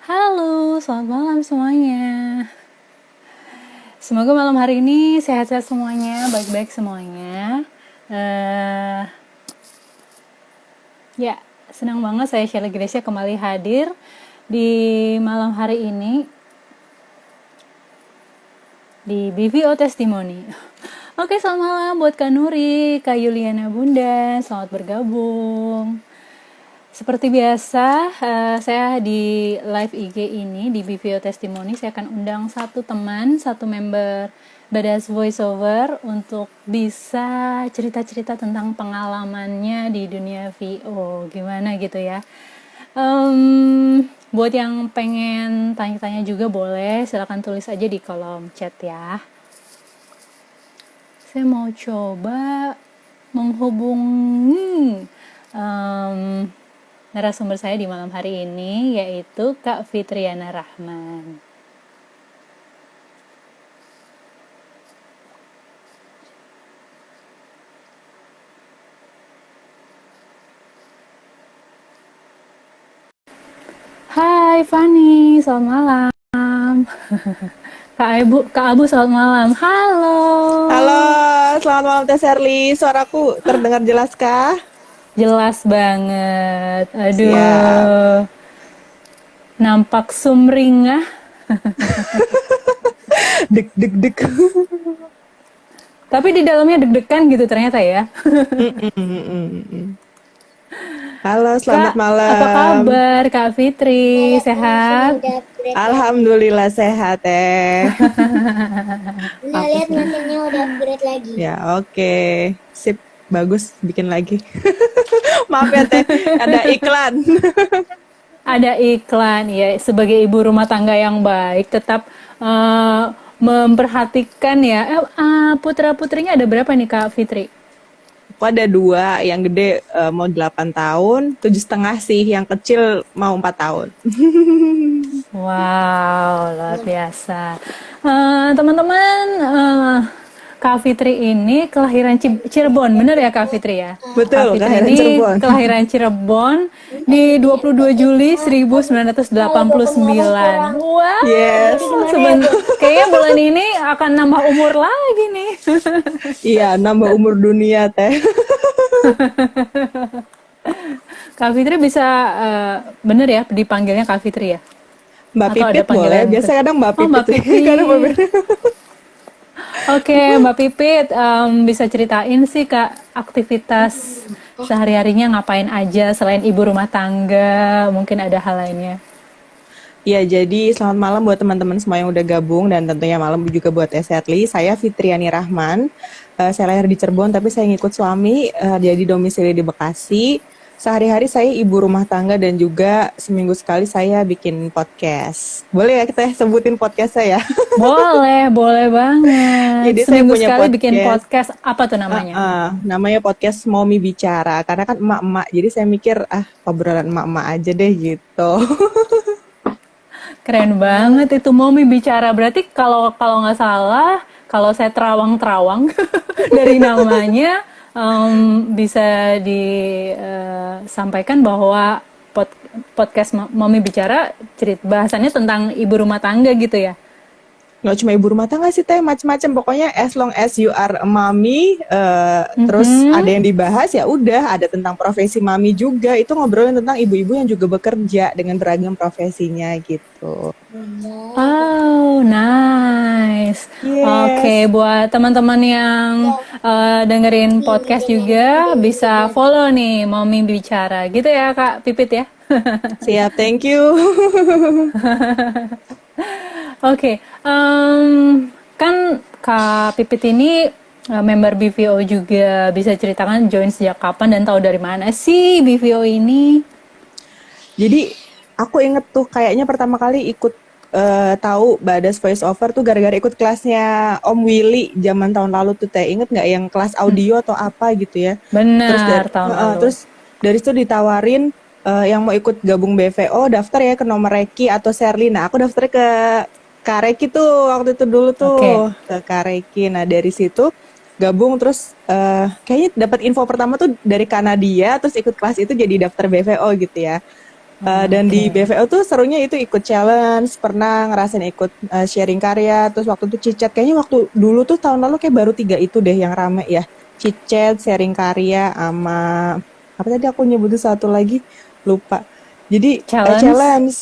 Halo, selamat malam semuanya. Semoga malam hari ini sehat-sehat semuanya, baik-baik semuanya. Ya, senang banget saya Sheila Gracia kembali hadir di malam hari ini di BVO Testimoni. Oke, selamat malam buat Kak Nuri, Kak Yuliana Bunda, selamat bergabung. Seperti biasa, saya di live IG ini, di BVO Testimoni, saya akan undang satu teman, satu member Badass Voiceover untuk bisa cerita-cerita tentang pengalamannya di dunia VO, gimana gitu ya. Buat yang pengen tanya-tanya juga boleh, silakan tulis aja di kolom chat ya. Saya mau coba menghubungi narasumber saya di malam hari ini, yaitu Kak Fitriana Rahman. Hai Fani, selamat malam. Kak Abu, selamat malam. Halo. Halo, selamat malam Teh Serly. Suaraku terdengar jelas kah? Jelas banget. Aduh. Siap. Nampak sumringah. Deg deg deg. Tapi di dalamnya deg-degan gitu ternyata ya. Halo, selamat Kak, malam. apa kabar Kak Fitri? Sehat? Alhamdulillah sehat Teh. Nah, lihat mesinnya udah upgrade lagi. Ya, oke. Sip, bagus bikin lagi. Maaf ya Teh, ada iklan. Ada iklan ya, sebagai ibu rumah tangga yang baik tetap memperhatikan ya. Putra-putrinya ada berapa nih Kak Fitri? Aku ada 2, yang gede mau 8 tahun, 7,5 sih, yang kecil mau 4 tahun. Wow, luar biasa. Teman-teman, Kak Fitri ini kelahiran Cirebon, bener ya Kak Fitri ya? Betul, Kak Fitri kelahiran ini Cirebon. kelahiran Cirebon di 22 Juli 1989. Wow, Yes. kayaknya bulan ini akan nambah umur lagi nih. Iya, nambah umur dunia Teh. Kak Fitri bisa, bener ya dipanggilnya Kak Fitri ya? Mbak Atau ada Pipit boleh, panggilan biasa kadang Mbak Oh, Pipit. Mbak Pipit. Kadang Mbak Pipit. Oke, Mbak Pipit, bisa ceritain sih Kak aktivitas sehari-harinya ngapain aja selain ibu rumah tangga, mungkin ada hal lainnya. Ya, jadi selamat malam buat teman-teman semua yang udah gabung dan tentunya malam juga buat Esatli. Saya Fitriani Rahman. Saya lahir di Cirebon tapi saya ngikut suami jadi domisili di Bekasi. Sehari-hari saya ibu rumah tangga dan juga seminggu sekali saya bikin podcast. Boleh ya kita sebutin podcast saya? Boleh banget. Jadi saya Seminggu punya sekali bikin podcast. podcast, apa tuh namanya? Namanya podcast Momi Bicara. Karena kan emak-emak, jadi saya mikir obrolan emak-emak aja deh gitu. Keren banget itu Momi Bicara. Berarti kalau nggak salah, kalau saya terawang-terawang dari namanya, bisa disampaikan bahwa podcast Momi Bicara bahasannya tentang ibu rumah tangga gitu ya. Nggak cuma ibu rumah tangga sih Teh, macam-macam pokoknya as long as you are a mommy, terus ada yang dibahas ya udah, ada tentang profesi mami juga, itu ngobrolin tentang ibu-ibu yang juga bekerja dengan beragam profesinya gitu. Oh, nice. Yes. Oke, buat teman-teman yang dengerin podcast juga bisa follow nih Momi Bicara gitu ya Kak Pipit ya. Siap, thank you. Oke, kan Kak Pipit ini member BVO juga, bisa ceritakan join sejak kapan dan tahu dari mana sih BVO ini? Jadi aku inget tuh kayaknya pertama kali ikut tahu Badass Voiceover tuh gara-gara ikut kelasnya Om Willy zaman tahun lalu tuh Teh. Inget nggak yang kelas audio atau apa gitu ya? Benar, tahun lalu. Terus dari situ ditawarin yang mau ikut gabung BVO daftar ya ke nomor Reki atau Serly. Nah aku daftar ke Kak Reki tuh waktu itu dulu tuh ke Kak Reki. Nah dari situ gabung terus kayaknya dapat info pertama tuh dari Kanadia terus ikut kelas itu jadi daftar BVO gitu ya. Dan di Oke. BVO tuh serunya itu ikut challenge, pernah ngerasain ikut sharing karya, terus waktu itu chit-chat, kayaknya waktu dulu tuh tahun lalu kayak baru 3 itu deh yang rame ya. Chit-chat, sharing karya, sama apa tadi aku nyebutin satu lagi, lupa. Jadi Challenge. challenge.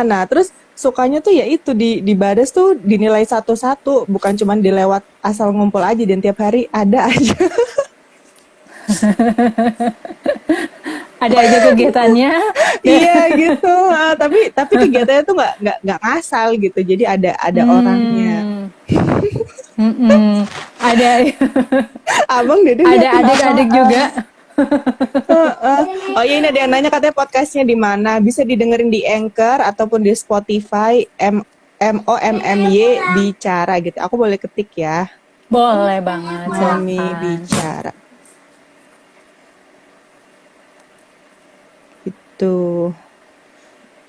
Nah, terus sukanya tuh ya itu di Badas tuh dinilai satu-satu, bukan cuma dilewat asal ngumpul aja dan tiap hari ada aja. Ada aja kegiatannya. Iya gitu. Tapi kegiatannya tuh nggak ngasal gitu. Jadi ada orangnya. Hmm. Mm-mm. Ada Abang Dede ada liatin adik-adik juga. apaan? Heeh. Oh iya, ini ada yang nanya katanya podcastnya di mana? Bisa didengerin di Anchor ataupun di Spotify MOMMY Bicara gitu. Aku boleh ketik ya. Boleh banget, Momi silakan. Bicara. Itu.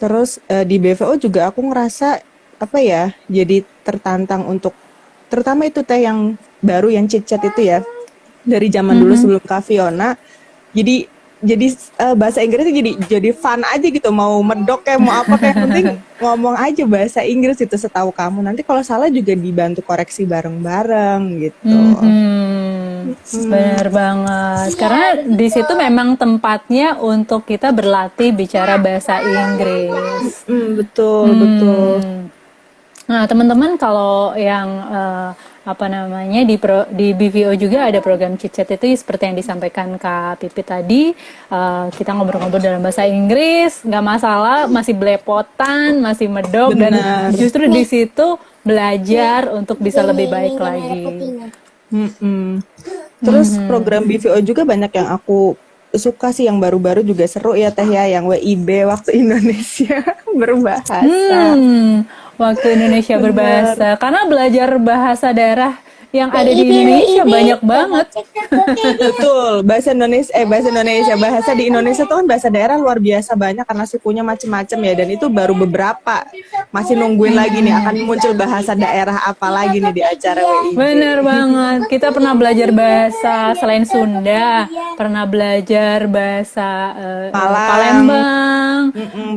Terus di BVO juga aku ngerasa apa ya? Jadi tertantang untuk terutama itu teh yang baru yang chit-chat itu ya. Dari zaman dulu Mhm. sebelum Kak Fiona. Jadi bahasa Inggrisnya jadi fun aja gitu, mau medok kayak mau apa kayak penting ngomong aja bahasa Inggris itu setahu kamu. Nanti kalau salah juga dibantu koreksi bareng-bareng gitu. Mhm. Benar banget. Karena di situ memang tempatnya untuk kita berlatih bicara bahasa Inggris. Betul, betul. Hmm. Nah, teman-teman kalau yang apa namanya di BVO juga ada program chit-chat itu seperti yang disampaikan Kak Pipi tadi, kita ngobrol-ngobrol dalam bahasa Inggris, nggak masalah, masih belepotan, masih medok dan Benar. justru di situ belajar untuk bisa lebih baik Ini merah lagi. putihnya. Terus program BVO juga banyak yang aku suka sih, yang baru-baru juga seru ya Teh ya, yang WIB waktu Indonesia berbahasa. Waktu Indonesia Bener. berbahasa, karena belajar bahasa daerah yang ada di WIB, Indonesia WIB, banyak banget. Betul, bahasa di Indonesia tuh kan bahasa daerah luar biasa banyak karena sukunya macem-macem ya, dan itu baru beberapa. Masih nungguin lagi nih akan muncul bahasa daerah apa lagi nih di acara WIB. Bener banget. Kita pernah belajar bahasa selain Sunda, pernah belajar bahasa Malang, Palembang,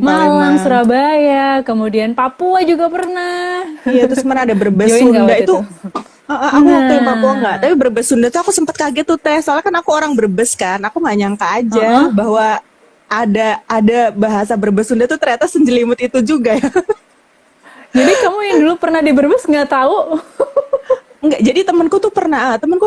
Malang, Palembang. Surabaya, kemudian Papua juga pernah. Iya, terus kemana ada Brebes Join nggak Sunda waktu itu. itu? Aku waktu yang Papua enggak, Nah, tapi Brebes Sunda tuh aku sempet kaget tuh Teh. Soalnya kan aku orang Brebes kan, aku nggak nyangka aja bahwa ada bahasa Brebes Sunda tuh ternyata senjelimut itu juga ya. jadi kamu yang dulu pernah di Brebes nggak tahu? Enggak, jadi temenku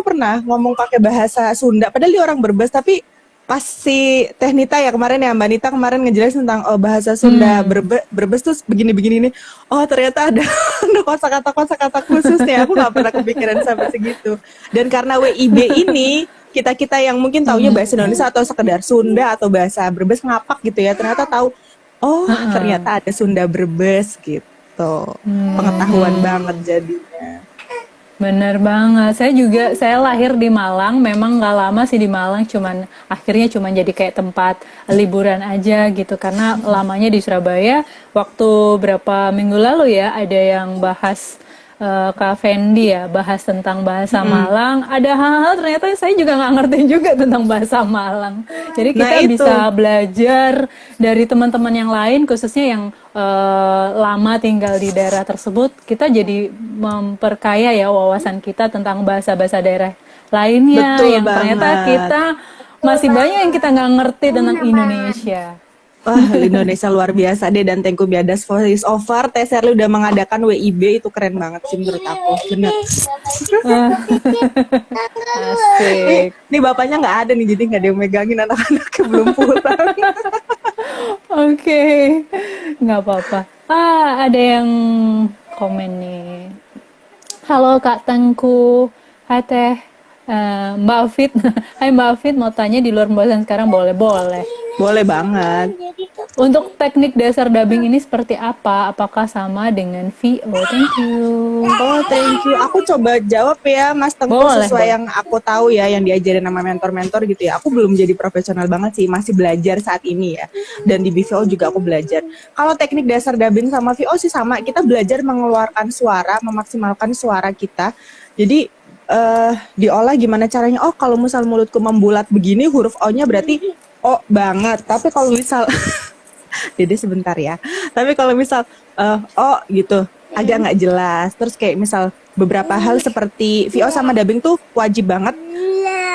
pernah ngomong pakai bahasa Sunda, padahal dia orang Brebes, tapi pas si Teh Nita ya kemarin ya, Mbak Nita kemarin ngejelasin tentang bahasa Sunda Brebes tuh begini-begini nih. Oh ternyata ada ada kosakata khususnya. Aku nggak pernah kepikiran sampai segitu. Dan karena WIB ini kita yang mungkin taunya bahasa Indonesia atau sekedar Sunda atau bahasa Brebes ngapak gitu ya, ternyata tahu. Oh ternyata ada Sunda Brebes gitu. Pengetahuan banget jadinya. Bener banget. Saya lahir di Malang, memang nggak lama sih di Malang, akhirnya cuman jadi kayak tempat liburan aja gitu. Karena lamanya di Surabaya, waktu berapa minggu lalu ya, ada yang bahas Kak Fendi ya, bahas tentang bahasa Malang. Ada hal-hal ternyata saya juga nggak ngerti juga tentang bahasa Malang. Jadi Nah kita itu. bisa belajar dari teman-teman yang lain, khususnya yang lama tinggal di daerah tersebut. Kita jadi memperkaya ya wawasan kita tentang bahasa-bahasa daerah lainnya Betul yang ternyata banget. kita masih banyak yang kita nggak ngerti tentang Indonesia. Wah, Indonesia luar biasa deh, dan thank you Biadas voice over. Teh Serly udah mengadakan WIB, itu keren banget sih menurut aku. Bener. Asik. Nih bapaknya nggak ada nih, jadi nggak ada yang megangin, anak-anaknya belum pulang. Oke, nggak apa-apa. Ada yang komen nih. Halo Kak Tengku, hai Teh. Mbak Fit, hai Mbak Fit, mau tanya di luar pembahasan sekarang boleh? Boleh. Boleh banget. Untuk teknik dasar dubbing ini seperti apa? Apakah sama dengan VO? Thank you. Oh, thank you. Aku coba jawab ya, Mas Tengku, Boleh, sesuai boleh. yang aku tahu ya, yang diajarin sama mentor-mentor gitu ya. Aku belum jadi profesional banget sih, masih belajar saat ini ya. Dan di BVO juga aku belajar. Kalau teknik dasar dubbing sama VO sih sama, kita belajar mengeluarkan suara, memaksimalkan suara kita. Jadi diolah gimana caranya. Oh, kalau misal mulutku membulat begini, huruf O-nya berarti O banget. Tapi kalau misal Dede sebentar ya. Tapi kalau misal oh gitu agak nggak jelas. Terus kayak misal beberapa hal seperti VO sama dubbing tuh wajib banget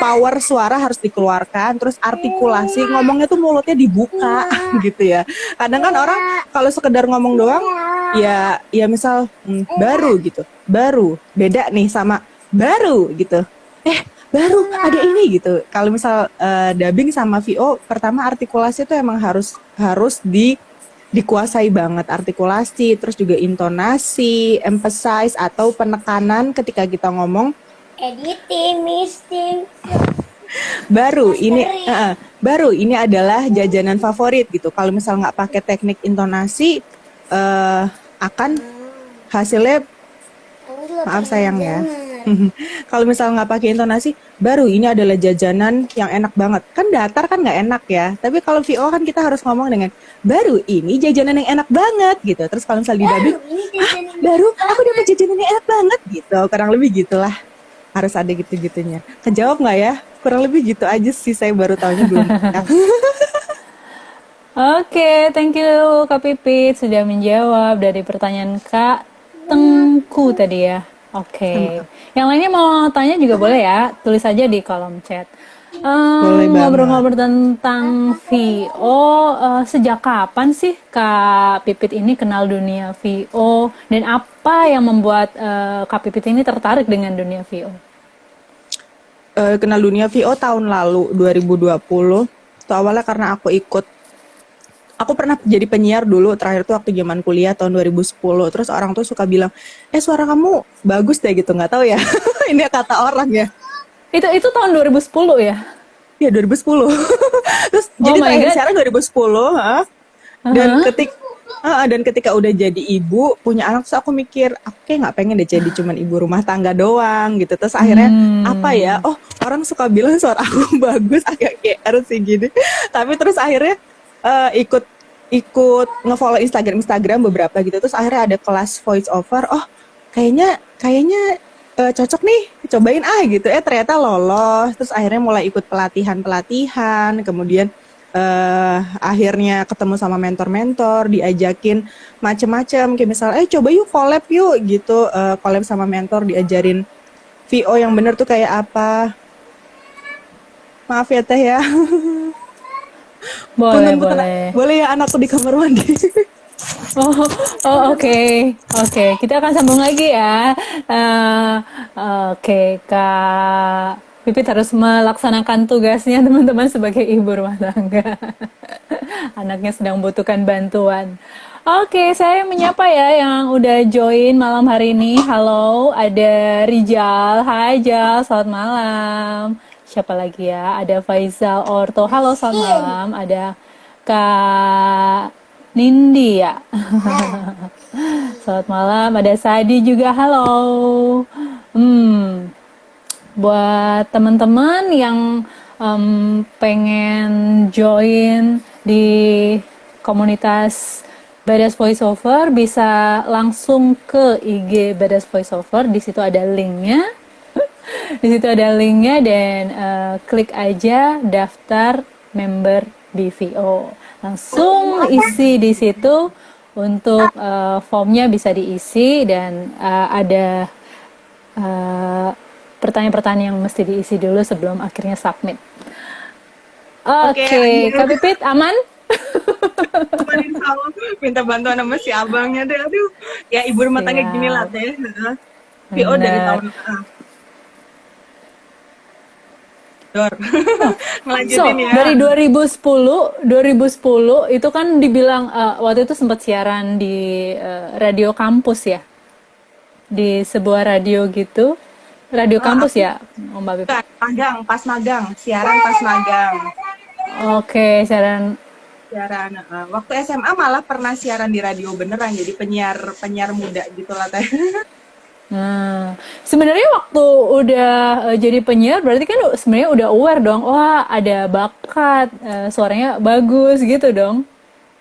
power suara harus dikeluarkan, terus artikulasi ngomongnya tuh mulutnya dibuka gitu ya. Kadang kan orang kalau sekedar ngomong doang ya misal baru gitu. Baru beda nih sama baru gitu. Baru ada ini gitu. Kalau misal dubbing sama VO, pertama artikulasi itu emang harus dikuasai banget, artikulasi, terus juga intonasi, emphasize atau penekanan ketika kita ngomong. Editing, misting. Baru ini adalah jajanan favorit gitu. Kalau misal nggak pakai teknik intonasi, akan hasilnya maaf sayang ya. Kalau misal nggak pakai intonasi, baru ini adalah jajanan yang enak banget. Kan datar kan nggak enak ya. Tapi kalau VO kan kita harus ngomong dengan baru ini jajanan yang enak banget gitu. Terus kalau misal di dubbing, baru aku dapat jajanan yang enak banget gitu. Kurang lebih gitulah. Harus ada gitu-gitunya. Kejawab nggak ya? Kurang lebih gitu aja sih. Saya baru tahunya belum. Oke, thank you Kak Pipit sudah menjawab dari pertanyaan Kak Tengku tadi ya. Oke, yang lainnya mau tanya juga boleh ya, tulis aja di kolom chat. Ngobrol-ngobrol tentang VO, sejak kapan sih Kak Pipit ini kenal dunia VO dan apa yang membuat Kak Pipit ini tertarik dengan dunia VO? Kenal dunia VO tahun lalu 2020. Itu awalnya karena aku pernah jadi penyiar dulu, terakhir tuh waktu zaman kuliah tahun 2010. Terus orang tuh suka bilang, suara kamu bagus deh gitu, nggak tahu ya. Ini kata orang ya. Itu tahun 2010 ya? Iya 2010. Terus jadi terakhir siaran 2010. Dan ketika udah jadi ibu, punya anak, terus aku mikir, aku kayak nggak pengen deh jadi cuman ibu rumah tangga doang gitu. Terus akhirnya apa ya? Oh orang suka bilang suara aku bagus, agak GR sih gini. Tapi terus akhirnya ikut nge-follow Instagram beberapa gitu, terus akhirnya ada kelas voice over. Oh kayaknya cocok nih, cobain gitu. Ternyata lolos. Terus akhirnya mulai ikut pelatihan, kemudian akhirnya ketemu sama mentor, diajakin macem-macem, kayak misal coba yuk collab yuk gitu, collab sama mentor, diajarin VO yang bener tuh kayak apa. Maaf ya Teh ya. Boleh ya anakku di kamar mandi. Oke. Kita akan sambung lagi ya. Oke, Kak Pipit harus melaksanakan tugasnya teman-teman sebagai ibu rumah tangga. Anaknya sedang butuhkan bantuan. Oke, saya menyapa ya yang udah join malam hari ini. Halo, ada Rijal. Hai Jal, selamat malam. Siapa lagi ya? Ada Faizal Orto. Halo, selamat malam. Ada Kak Nindi ya. Selamat malam. Ada Sadi juga. Halo. Buat teman-teman yang pengen join di komunitas Badass Voiceover, bisa langsung ke IG Badass Voiceover. Di situ ada linknya. Dan klik aja daftar member BVO. Langsung isi di situ untuk formnya bisa diisi dan ada pertanyaan-pertanyaan yang mesti diisi dulu sebelum akhirnya submit. Oke, Kak Pipit aman? Minta bantuan sama si abangnya deh. Aduh, ya ibu rumah tangga gini lah Teh. VO dari tahun ngelanjutin ya. Dari 2010 itu kan dibilang waktu itu sempat siaran di radio kampus ya, di sebuah radio gitu, radio kampus ya, Mbak Bip? Pas magang, siaran pas magang. Oke, siaran. Waktu SMA malah pernah siaran di radio beneran, jadi penyiar muda gitu lah Teh. Nah, sebenarnya waktu udah jadi penyiar berarti kan sebenarnya udah aware dong, wah ada bakat, suaranya bagus gitu dong.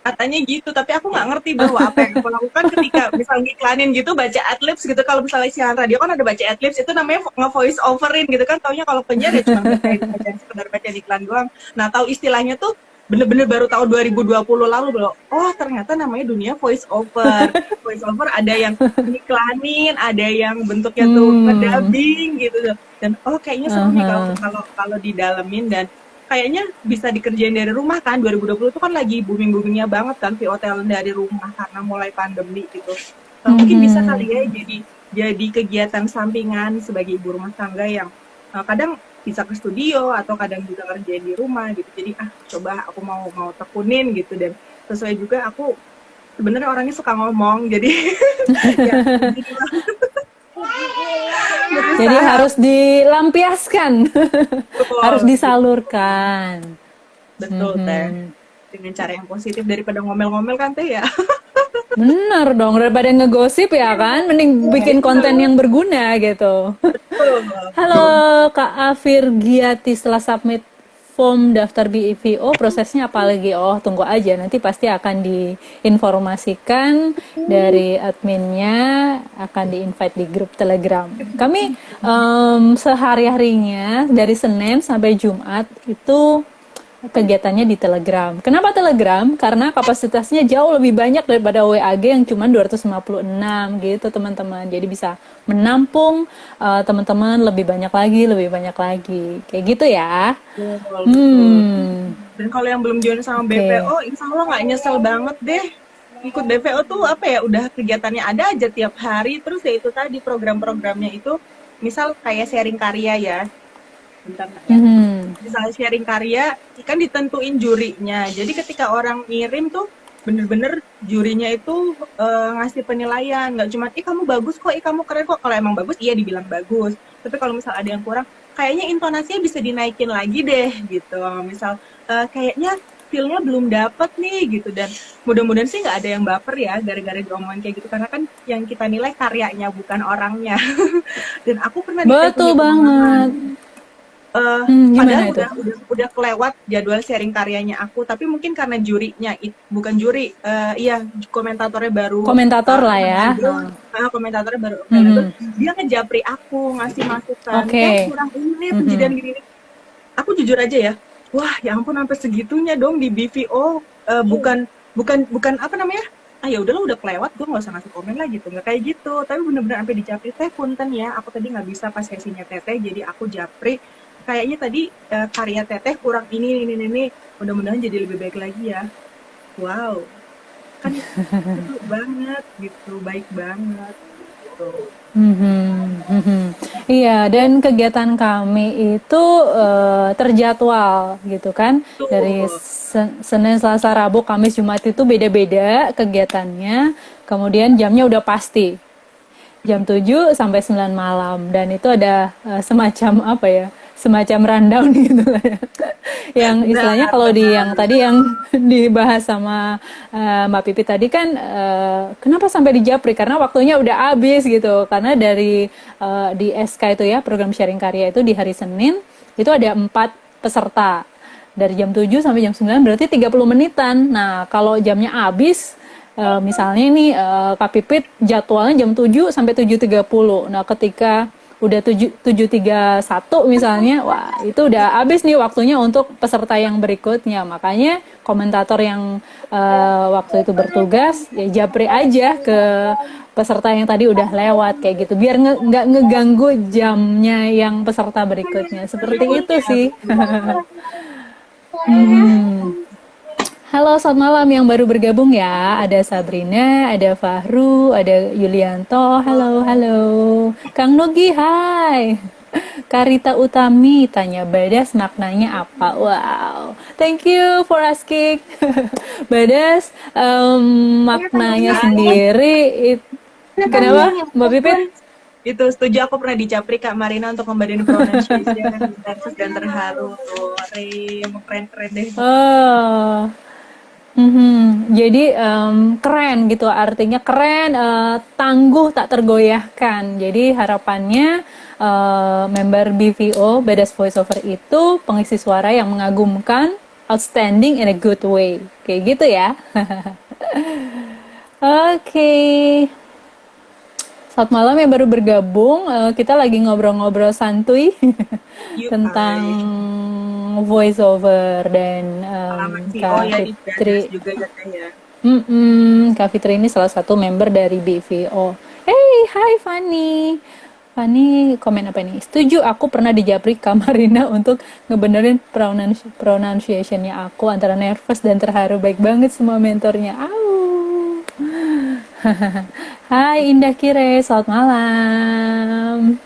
Katanya gitu, tapi aku nggak ngerti bahwa apa yang aku lakukan ketika misalnya ngiklanin gitu, baca adlibs gitu. Kalau misalnya siaran radio kan ada baca adlibs, itu namanya nge-voice overin gitu kan. Taunya kalau penyiar ya cuma baca sekedar baca iklan doang. Nah tahu istilahnya tuh bener-bener baru tahun 2020 lalu loh. Oh ternyata namanya dunia voice over. Voice over ada yang iklanin, ada yang bentuknya tuh ngedubbing gitu loh. Dan kayaknya seru nih kalau kalau kalau didalemin, dan kayaknya bisa dikerjain dari rumah kan. 2020 itu kan lagi booming-boomingnya banget kan VO talent dari rumah karena mulai pandemi gitu. Mungkin bisa kali ya jadi kegiatan sampingan sebagai ibu rumah tangga yang kadang bisa ke studio atau kadang juga kerjain di rumah gitu. Jadi coba aku mau tekunin gitu, dan sesuai juga aku sebenarnya orangnya suka ngomong, jadi ya, Jadi harus dilampiaskan, betul, harus disalurkan. betul teh, dengan cara yang positif daripada ngomel-ngomel kan teh ya. Bener dong, daripada ngegosip ya kan, mending bikin konten yang berguna gitu. Halo Kak Afir Giati, setelah submit form daftar BVO, prosesnya apa lagi? Oh, tunggu aja, nanti pasti akan diinformasikan dari adminnya, akan di-invite di grup Telegram. Kami sehari-harinya dari Senin sampai Jumat itu kegiatannya di Telegram. Kenapa Telegram? Karena kapasitasnya jauh lebih banyak daripada WAG yang cuma 256 gitu teman-teman. Jadi bisa menampung teman-teman lebih banyak lagi. Kayak gitu ya. Dan kalau yang belum join sama BPO, insya Allah nggak nyesel banget deh. Ikut BPO tuh apa ya, udah kegiatannya ada aja tiap hari. Terus ya itu tadi program-programnya itu, misal kayak sharing karya ya. Bentar, ya. Misalnya sharing karya kan ditentuin jurinya, jadi ketika orang ngirim tuh bener-bener jurinya itu ngasih penilaian, nggak cuma kamu bagus kok, kamu keren kok. Kalau emang bagus iya dibilang bagus, tapi kalau misal ada yang kurang, kayaknya intonasinya bisa dinaikin lagi deh gitu. Misal kayaknya feel-nya belum dapet nih gitu. Dan mudah-mudahan sih nggak ada yang baper ya gara-gara diomongin kayak gitu, karena kan yang kita nilai karyanya bukan orangnya. Dan aku pernah betul banget. Padahal udah kelewat jadwal sharing karyanya aku, tapi mungkin karena jurinya bukan juri, komentatornya baru lah ya. Komentatornya baru dia ngejapri aku, ngasih masukan, kurang ini kejadian gini. Aku jujur aja ya, wah ya ampun sampai segitunya dong di BVO. Bukan apa namanya, ya udahlah udah kelewat, gue nggak usah ngasih komen lah gitu, nggak kayak gitu. Tapi bener-bener sampai dijapri, teh punten ya, aku tadi nggak bisa pas sesinya teteh, jadi aku japri. Kayaknya tadi karya teteh kurang ini. Mudah-mudahan jadi lebih baik lagi ya. Wow, kan itu banget gitu, baik banget gitu. Iya, dan kegiatan kami itu terjadwal gitu kan. Dari Senin, Selasa, Rabu, Kamis, Jumat itu beda-beda kegiatannya. Kemudian jamnya udah pasti. Jam 7 sampai 9 malam, dan itu ada semacam apa ya? Semacam rundown gitu lah ya. Yang istilahnya kalau yang tadi yang dibahas sama Mbak Pipi tadi kan, kenapa sampai di Japri? Karena waktunya udah habis gitu. Karena dari di SK itu ya, program sharing karya itu di hari Senin itu ada 4 peserta. Dari jam 7 sampai jam 9 berarti 30 menitan. Nah, kalau jamnya habis, misalnya nih Kak Pipit jadwalnya jam 7 sampai 7.30. Nah, ketika udah 7.31 misalnya, wah itu udah habis nih waktunya untuk peserta yang berikutnya. Makanya komentator yang waktu itu bertugas ya japri aja ke peserta yang tadi udah lewat kayak gitu, biar nggak ngeganggu jamnya yang peserta berikutnya. Seperti itu sih. Halo, selamat malam yang baru bergabung ya. Ada Sabrina, ada Fahru, ada Yulianto. Halo. Kang Nugi, hai. Karita Utami tanya, badas maknanya apa? Wow, thank you for asking. Badas maknanya sendiri. Kenapa, Mbak Pipit? Itu setuju, aku pernah dicapri Kak Marina untuk membadan pronunciation dan terharu tuh. Keren deh. Oh. Jadi keren gitu, artinya keren, tangguh tak tergoyahkan. Jadi harapannya member BVO Badas Voiceover itu pengisi suara yang mengagumkan, outstanding in a good way, kayak gitu ya. Oke. Selamat malam yang baru bergabung, kita lagi ngobrol-ngobrol santuy tentang voice over dan Pengalaman VO Kak ya di Fitri. Brothers juga ya Teh ya. Kak Fitri ini salah satu member dari BVO. Hey, hai Fanny. Fanny komen apa nih? Setuju, aku pernah dijapri Kamarina untuk ngebenerin pronunciation-nya aku antara nervous dan terharu. Baik banget semua mentornya. Au. Hai Indah Kire, selamat malam.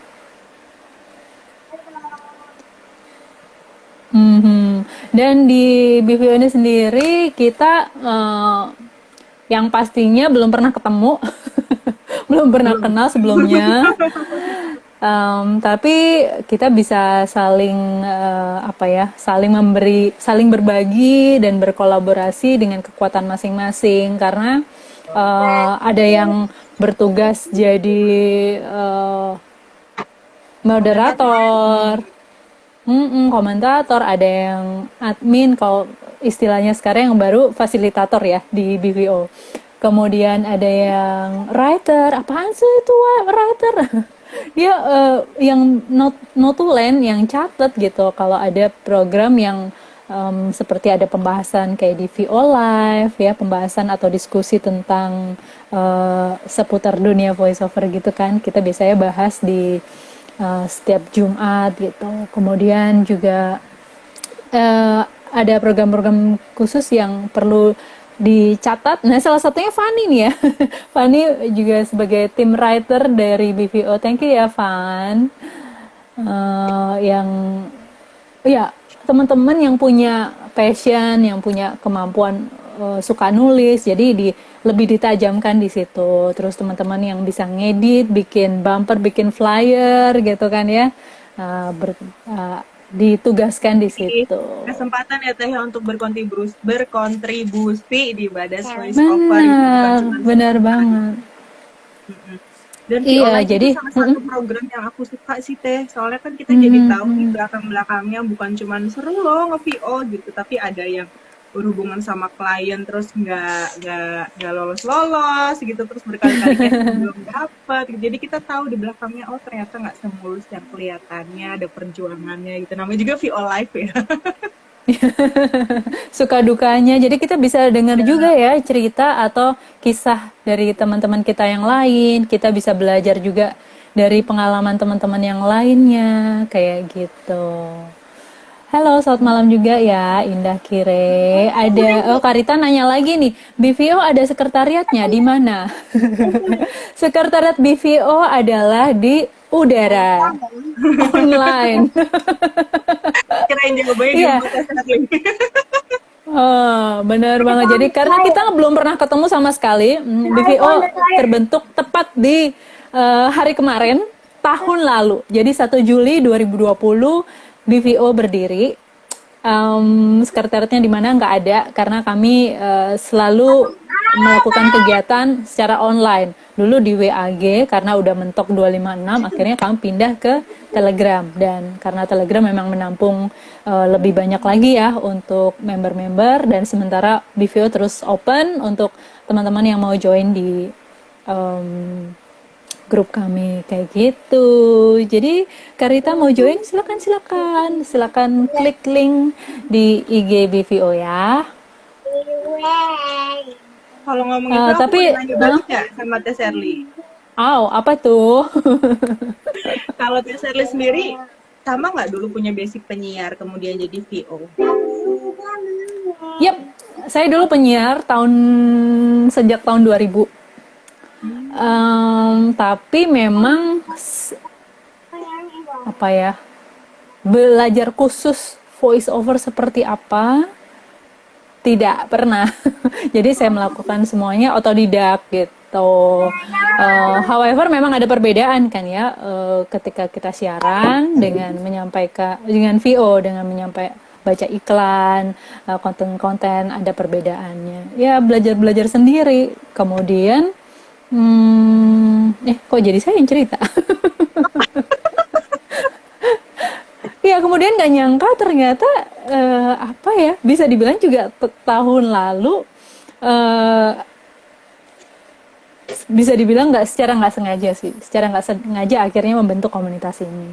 Dan di BVO ini sendiri kita yang pastinya belum pernah ketemu, belum pernah Belum. kenal sebelumnya. Tapi kita bisa saling saling memberi, saling berbagi dan berkolaborasi dengan kekuatan masing-masing karena ada yang bertugas jadi moderator, komentator, ada yang admin, kalau istilahnya sekarang yang baru fasilitator ya di BVO. Kemudian ada yang writer, apaan sih itu writer? Dia yang notulen, yang catat gitu. Kalau ada program yang seperti ada pembahasan kayak di VO Live ya, pembahasan atau diskusi tentang seputar dunia voiceover gitu kan, kita biasanya bahas di setiap Jumat gitu. Kemudian juga ada program-program khusus yang perlu dicatat. Nah, salah satunya Fanny nih ya. Fanny juga sebagai tim writer dari BVO. Thank you ya, Van. Yang ya teman-teman yang punya passion, yang punya kemampuan suka nulis, jadi lebih ditajamkan di situ. Terus teman-teman yang bisa ngedit, bikin bumper, bikin flyer gitu kan ya, ditugaskan di situ. Kesempatan ya Teh untuk berkontribusi di Badas Voice Over itu bukan cuma Benar banget. dan Iya, Live jadi itu salah satu program yang aku suka sih Teh, soalnya kan kita jadi tahu di belakang-belakangnya bukan cuma seru loh nge-VO gitu, tapi ada yang berhubungan sama klien terus nggak lolos gitu, terus berkali-kali casting belum dapat gitu. Jadi kita tahu di belakangnya, oh ternyata nggak semulus yang kelihatannya, ada perjuangannya gitu, namanya juga VO Live ya. suka dukanya. Jadi kita bisa dengar juga ya cerita atau kisah dari teman-teman kita yang lain. Kita bisa belajar juga dari pengalaman teman-teman yang lainnya kayak gitu. Halo, selamat malam juga ya, Indah Kire. Ada, Karita nanya lagi nih, BVO ada sekretariatnya di mana? Sekretariat BVO adalah di udara, online. Kirain jawabannya di Iya. rumah Teh Serling. Oh, benar banget. Jadi karena kita belum pernah ketemu sama sekali, BVO terbentuk tepat di hari kemarin, tahun lalu. Jadi 1 Juli 2020 BVO berdiri. Sekretariatnya di mana nggak ada karena kami selalu melakukan kegiatan secara online. Dulu di WAG karena udah mentok 256, akhirnya kami pindah ke Telegram, dan karena Telegram memang menampung lebih banyak lagi ya untuk member-member, dan sementara BVO terus open untuk teman-teman yang mau join di grup kami kayak gitu. Jadi Karita mau join, silakan klik link di IG BVO ya. Kalau ngomong itu aku Tapi mau nanya balik ya sama Teh Serli. apa tuh? Kalau Teh Serli sendiri sama nggak dulu punya basic penyiar kemudian jadi VO? Yap, saya dulu penyiar sejak tahun 2000. Tapi memang apa ya, belajar khusus voice over seperti apa tidak pernah. Jadi saya melakukan semuanya otodidak gitu. However, memang ada perbedaan kan ya, ketika kita siaran dengan menyampaikan dengan VO, dengan baca iklan, konten-konten, ada perbedaannya. Ya belajar sendiri. Kemudian kok jadi saya yang cerita? Ya, kemudian gak nyangka ternyata apa ya, bisa dibilang juga tahun lalu bisa dibilang secara nggak sengaja akhirnya membentuk komunitas ini.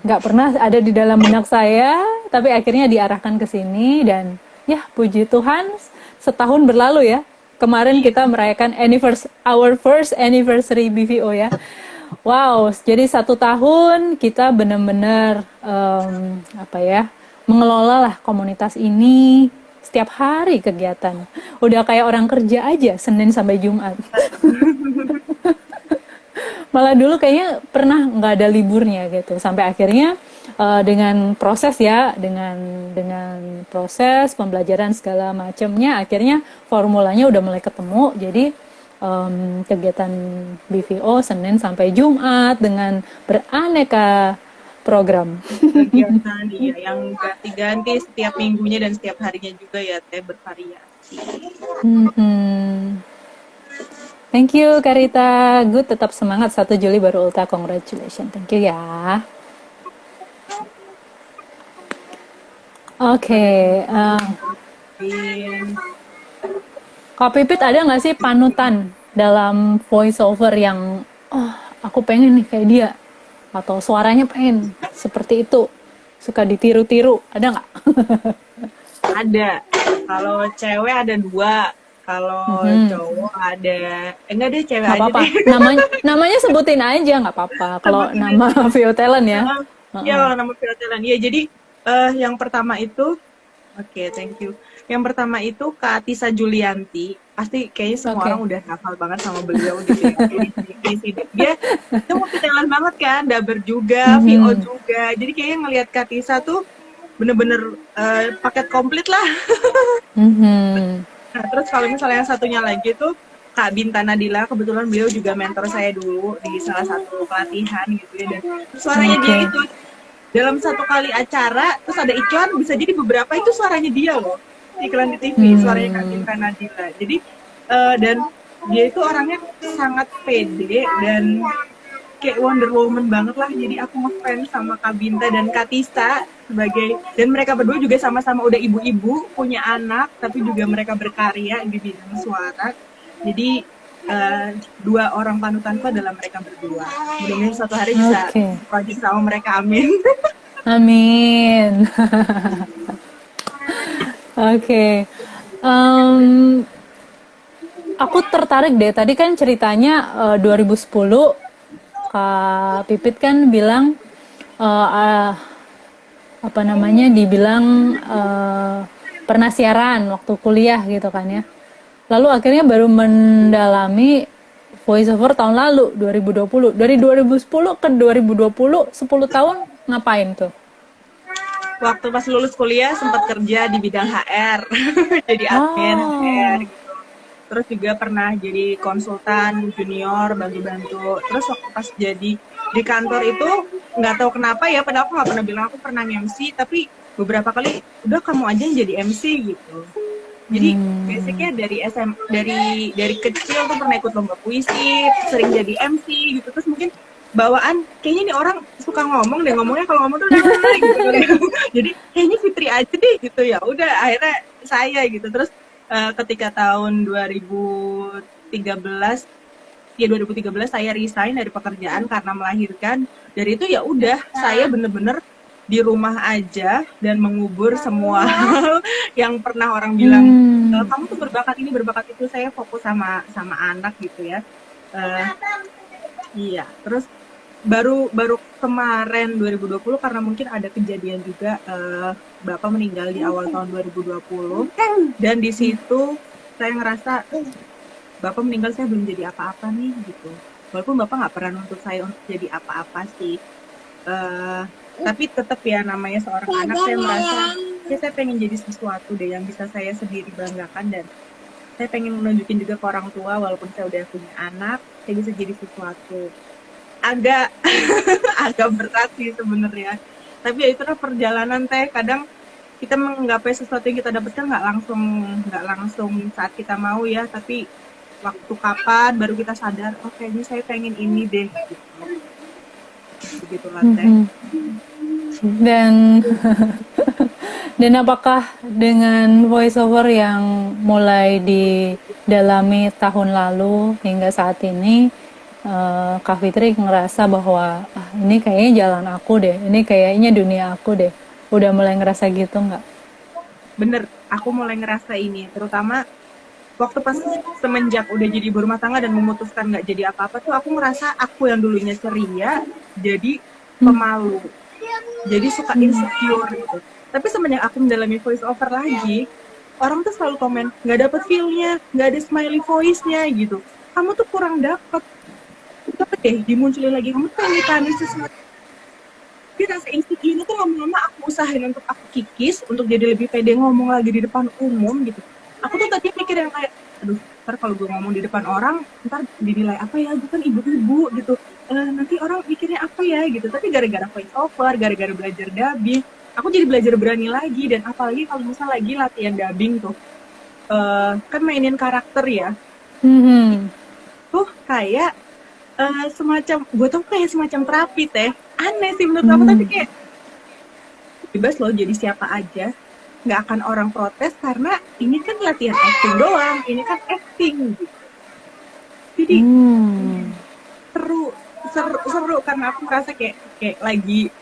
nggak pernah ada di dalam benak saya, tapi akhirnya diarahkan ke sini dan ya puji Tuhan setahun berlalu ya. Kemarin kita merayakan our first anniversary BVO ya. Wow, jadi 1 tahun kita benar-benar mengelola lah komunitas ini setiap hari kegiatan. Udah kayak orang kerja aja Senin sampai Jumat. Malah dulu kayaknya pernah nggak ada liburnya gitu. Sampai akhirnya dengan proses dengan proses pembelajaran segala macamnya, akhirnya formulanya udah mulai ketemu. Jadi kegiatan BVO Senin sampai Jumat dengan beraneka program. Kegiatan yang ganti-ganti setiap minggunya dan setiap harinya juga ya Teh, bervariasi. Thank you Karita, good, tetap semangat, 1 Juli baru ulta, congratulations, thank you ya. Oke, Kak Pipit ada nggak sih panutan dalam voice over yang aku pengen nih kayak dia, atau suaranya pengen seperti itu, suka ditiru-tiru, ada nggak? Ada. Kalau cewek ada 2. Kalau cowok ada, enggak deh, cewek Nggak aja apa-apa, deh. namanya sebutin aja, nggak apa-apa. Kalau nama VO Talent ya. Ya, nama Talent. Ya, jadi yang pertama itu, oke, thank you. Yang pertama itu Kak Tisa Julianti. Pasti kayaknya semua orang udah hafal banget sama beliau gitu ya. Dia itu multi talent banget kan, dubber juga, VO juga. Jadi kayaknya ngelihat Kak Tisa tuh bener-bener paket komplit lah. Nah, terus kalau misalnya yang satunya lagi tuh Kak Binta Nadila, kebetulan beliau juga mentor saya dulu di salah satu pelatihan gitu ya, dan suaranya dia itu dalam 1 kali acara terus ada iklan, bisa jadi beberapa itu suaranya dia loh, iklan di TV, suaranya Kak Binta Nadila. Jadi dan dia itu orangnya sangat pede dan kayak Wonder Woman banget lah. Jadi aku ngefans sama Kak Binta dan Kak Tisa sebagai, dan mereka berdua juga sama-sama udah ibu-ibu, punya anak, tapi juga mereka berkarya di bidang suara. Jadi 2 orang panutanku adalah mereka berdua. Mudah-mudahan suatu hari bisa project sama mereka, amin. Amin. Oke. Aku tertarik deh, tadi kan ceritanya 2010 Kak Pipit kan bilang dibilang pernah siaran waktu kuliah gitu kan ya. Lalu akhirnya baru mendalami voice over tahun lalu 2020. Dari 2010 ke 2020 10 tahun ngapain tuh? Waktu pas lulus kuliah sempat kerja di bidang HR. Jadi admin HR gitu. Terus juga pernah jadi konsultan junior, bantu-bantu. Terus waktu pas jadi di kantor itu nggak tahu kenapa ya, padahal aku nggak pernah bilang aku pernah MC, tapi beberapa kali udah kamu aja yang jadi MC gitu. Jadi basicnya dari kecil tuh pernah ikut lomba puisi, sering jadi MC gitu. Terus mungkin bawaan kayaknya nih orang suka ngomong deh, ngomongnya kalau ngomong tuh udah gitu. Jadi kayaknya Fitri aja deh gitu, ya udah akhirnya saya gitu. Terus ketika tahun 2013 saya resign dari pekerjaan karena melahirkan. Dari itu ya udah saya bener-bener di rumah aja dan mengubur semua hal yang pernah orang bilang kamu tuh berbakat ini berbakat itu. Saya fokus sama anak gitu ya. Iya, terus baru kemarin 2020 karena mungkin ada kejadian juga, Bapak meninggal di awal tahun 2020, dan di situ saya ngerasa Bapak meninggal, saya belum jadi apa-apa nih gitu. Walaupun Bapak nggak pernah nuntut saya untuk jadi apa-apa sih, tapi tetap ya namanya seorang anak, saya merasa ya saya pengen jadi sesuatu deh yang bisa saya sendiri banggakan, dan saya pengen menunjukin juga ke orang tua walaupun saya udah punya anak, saya bisa jadi sesuatu. Agak berat sih sebenarnya, tapi ya itulah perjalanan Teh. Kadang kita menggapai sesuatu yang kita dapatkan nggak langsung saat kita mau ya, tapi waktu kapan baru kita sadar, oh kayaknya saya pengen ini deh gitu. Begitulah Teh. Dan apakah dengan voiceover yang mulai didalami tahun lalu hingga saat ini, Kak Fitri ngerasa bahwa ini kayaknya jalan aku deh, ini kayaknya dunia aku deh. Udah mulai ngerasa gitu nggak? Bener, aku mulai ngerasa ini, terutama waktu pas semenjak udah jadi ibu rumah tangga dan memutuskan nggak jadi apa-apa tuh aku ngerasa aku yang dulunya ceria jadi pemalu, jadi suka insecure gitu. Tapi semenjak aku mendalami voice over lagi, orang tuh selalu komen nggak dapet feel-nya, nggak ada smiley voice-nya gitu. Kamu tuh kurang dapet deh dimunculin lagi, kamu tuh yang sesuatu. Tapi rasa insecure itu lama-lama aku usahain untuk aku kikis, untuk jadi lebih pede ngomong lagi di depan umum gitu. Aku tuh tadi mikir yang kayak, aduh, ntar kalau gue ngomong di depan orang, ntar dinilai apa ya, gue kan ibu-ibu gitu. Nanti orang mikirnya apa ya gitu. Tapi gara-gara voice over, gara-gara belajar dubbing, aku jadi belajar berani lagi. Dan apalagi kalau misalnya lagi latihan dubbing tuh, kan mainin karakter ya, tuh kayak semacam, gue tau kayak semacam terapi teh. Aneh sih menurut aku, tapi kayak bebas loh jadi siapa aja, nggak akan orang protes karena ini kan latihan acting doang, ini kan acting gitu. Jadi seru karena aku merasa kayak lagi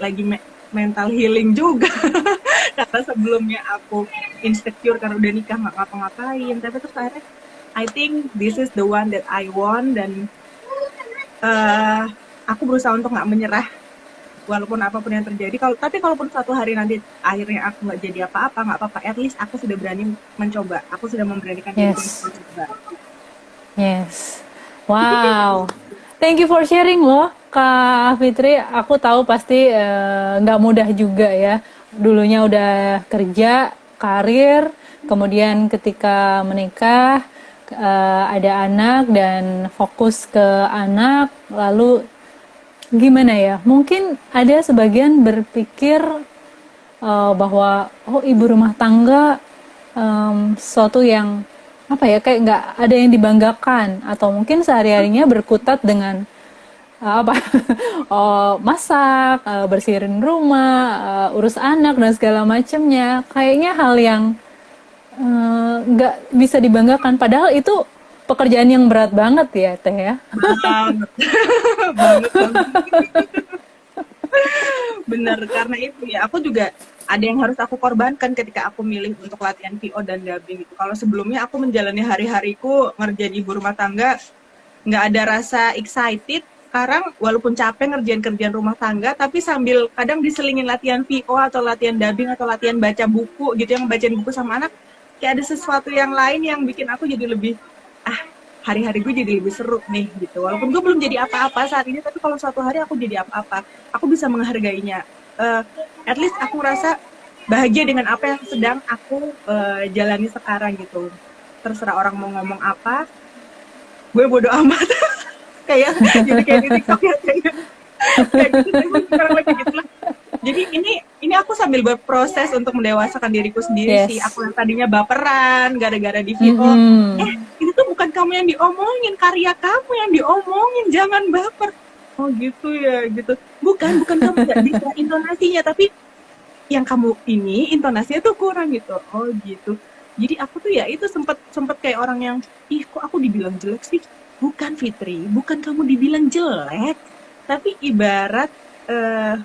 mental healing juga. Karena sebelumnya aku insecure karena udah nikah nggak ngapa-ngapain, tapi terus akhirnya I think this is the one that I want, dan aku berusaha untuk nggak menyerah walaupun apapun yang terjadi. Tapi kalaupun suatu hari nanti akhirnya aku nggak jadi apa-apa, nggak apa-apa. At least aku sudah berani mencoba. Aku sudah memberanikan diri untuk mencoba. Yes. Wow. Thank you for sharing loh, Kak Fitri. Aku tahu pasti nggak mudah juga ya. Dulunya udah kerja, karir, kemudian ketika menikah, ada anak dan fokus ke anak, lalu gimana ya? Mungkin ada sebagian berpikir bahwa ibu rumah tangga sesuatu yang apa ya, kayak nggak ada yang dibanggakan, atau mungkin sehari-harinya berkutat dengan masak, bersihin rumah, urus anak dan segala macamnya. Kayaknya hal yang nggak bisa dibanggakan, padahal itu pekerjaan yang berat banget ya Teh ya. Banget. Bener, karena itu ya aku juga ada yang harus aku korbankan ketika aku milih untuk latihan VO dan dubbing gitu. Kalau sebelumnya aku menjalani hari-hariku ngerjain ibu rumah tangga, nggak ada rasa excited. Sekarang walaupun capek ngerjain kerjaan rumah tangga, tapi sambil kadang diselingin latihan VO atau latihan dubbing atau latihan baca buku gitu, yang bacain buku sama anak, kayak ada sesuatu yang lain yang bikin aku jadi lebih hari-hari gue jadi lebih seru nih gitu. Walaupun gue belum jadi apa-apa saat ini, tapi kalau suatu hari aku jadi apa-apa, aku bisa menghargainya. At least aku merasa bahagia dengan apa yang sedang aku jalani sekarang gitu. Terserah orang mau ngomong apa, gue bodo amat. Kayak jadi kayak di TikTok ya, kayak gitu sekarang lagi gitu lah. Jadi ini aku sambil berproses untuk mendewasakan diriku sendiri sih. Aku yang tadinya baperan gara-gara di VO. Ini tuh bukan kamu yang diomongin, karya kamu yang diomongin, jangan baper. Oh gitu ya, gitu. Bukan kamu nggak bisa intonasinya, tapi yang kamu ini intonasinya tuh kurang gitu. Oh gitu. Jadi aku tuh ya itu sempet kayak orang yang, kok aku dibilang jelek sih? Bukan Fitri, bukan kamu dibilang jelek, tapi ibarat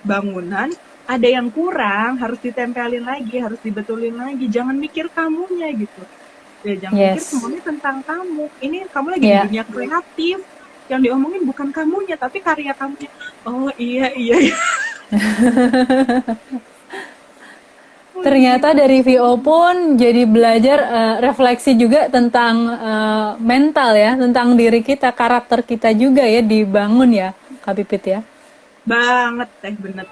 bangunan ada yang kurang, harus ditempelin lagi, harus dibetulin lagi. Jangan mikir kamunya gitu. Ya jangan mikir semuanya tentang kamu. Ini kamu lagi di dunia kreatif. Yang diomongin bukan kamunya, tapi karya kamunya. Oh iya. Ternyata dari VO pun jadi belajar refleksi juga tentang mental ya, tentang diri kita, karakter kita juga ya dibangun ya, Kak Pipit ya. Banget bener.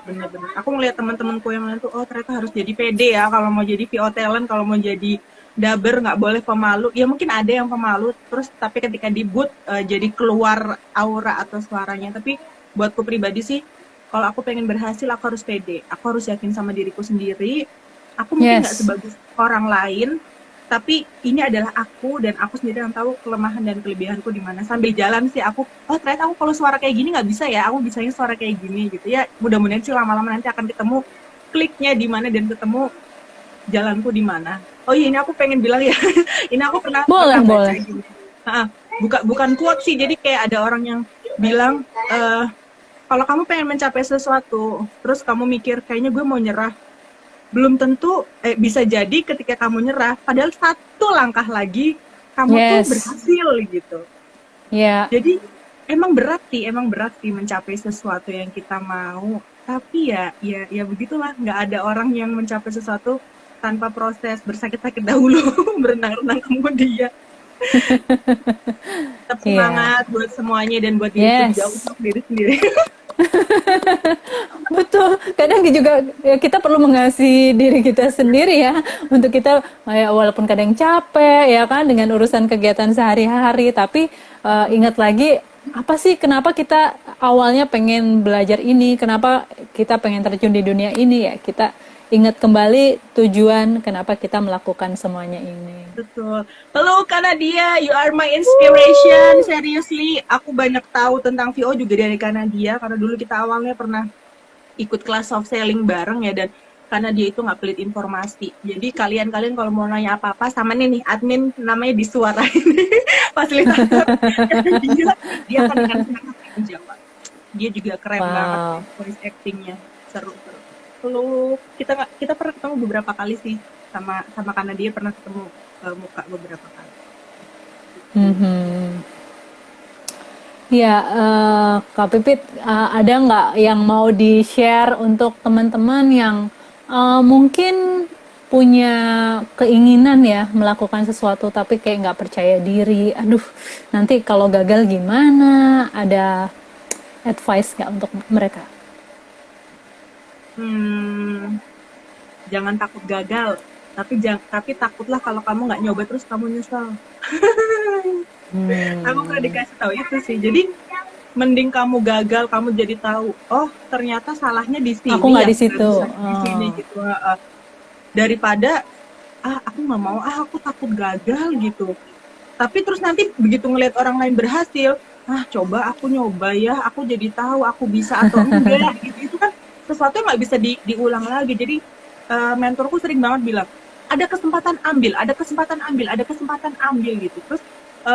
Aku ngeliat teman-temanku yang lain tuh, ternyata harus jadi pede ya kalau mau jadi VO talent, kalau mau jadi dubber nggak boleh pemalu. Ya mungkin ada yang pemalu, terus tapi ketika di boot jadi keluar aura atau suaranya. Tapi buatku pribadi sih, kalau aku pengen berhasil aku harus pede, aku harus yakin sama diriku sendiri. Aku mungkin nggak sebagus orang lain, tapi ini adalah aku, dan aku sendiri yang tahu kelemahan dan kelebihanku di mana. Sambil jalan sih aku, ternyata aku kalau suara kayak gini nggak bisa ya, aku bisanya suara kayak gini gitu ya. Mudah-mudahan sih lama-lama nanti akan ketemu kliknya di mana dan ketemu jalanku di mana. Oh iya, ini aku pengen bilang ya, ini aku pernah baca gini. Bukan quote sih, jadi kayak ada orang yang bilang, kalau kamu pengen mencapai sesuatu, terus kamu mikir kayaknya gue mau nyerah, belum tentu bisa jadi ketika kamu nyerah, padahal satu langkah lagi kamu tuh Yes. berhasil gitu. Ya. Jadi emang berat sih mencapai sesuatu yang kita mau. Tapi ya begitulah, nggak ada orang yang mencapai sesuatu tanpa proses bersakit-sakit dahulu, berenang-renang kemudian. Tetap Iya. semangat buat semuanya dan buat diriku juga, aku Yes. untuk diri sendiri. Betul, kadang juga ya, kita perlu mengasihi diri kita sendiri ya, untuk kita ya, walaupun kadang capek ya kan dengan urusan kegiatan sehari-hari, tapi ingat lagi apa sih kenapa kita awalnya pengen belajar ini, kenapa kita pengen terjun di dunia ini ya, kita ingat kembali tujuan kenapa kita melakukan semuanya ini. Betul. Hello Kanadia, you are my inspiration. Seriously, aku banyak tahu tentang VO juga dari Kanadia, karena dulu kita awalnya pernah ikut kelas soft selling bareng ya, dan karena dia itu nggak pelit informasi. Jadi kalian kalau mau nanya apa-apa sama nih admin namanya di suara ini fasilitator dia akan dengan senang hati menjawab. Dia juga keren banget Wow. voice actingnya, seru. Lalu kita pernah ketemu beberapa kali sih, sama karena dia pernah ketemu muka beberapa kali. Mhm. Ya, Kak Pipit, ada nggak yang mau di-share untuk teman-teman yang mungkin punya keinginan ya melakukan sesuatu tapi kayak nggak percaya diri. Aduh, nanti kalau gagal gimana? Ada advice nggak untuk mereka? Jangan takut gagal, tapi takutlah kalau kamu nggak nyoba terus kamu nyesal. Aku pernah Hmm, dikasih tahu itu sih. Jadi mending kamu gagal, kamu jadi tahu, oh ternyata salahnya di aku sini nggak ya, di nggak situ. bisa di sini Oh. gitu. Daripada aku nggak mau, aku takut gagal gitu. Tapi terus nanti begitu ngelihat orang lain berhasil, coba aku nyoba ya, aku jadi tahu aku bisa atau enggak gitu. Itu kan sesuatu yang nggak bisa diulang lagi. Jadi mentorku sering banget bilang, ada kesempatan ambil, ada kesempatan ambil gitu. Terus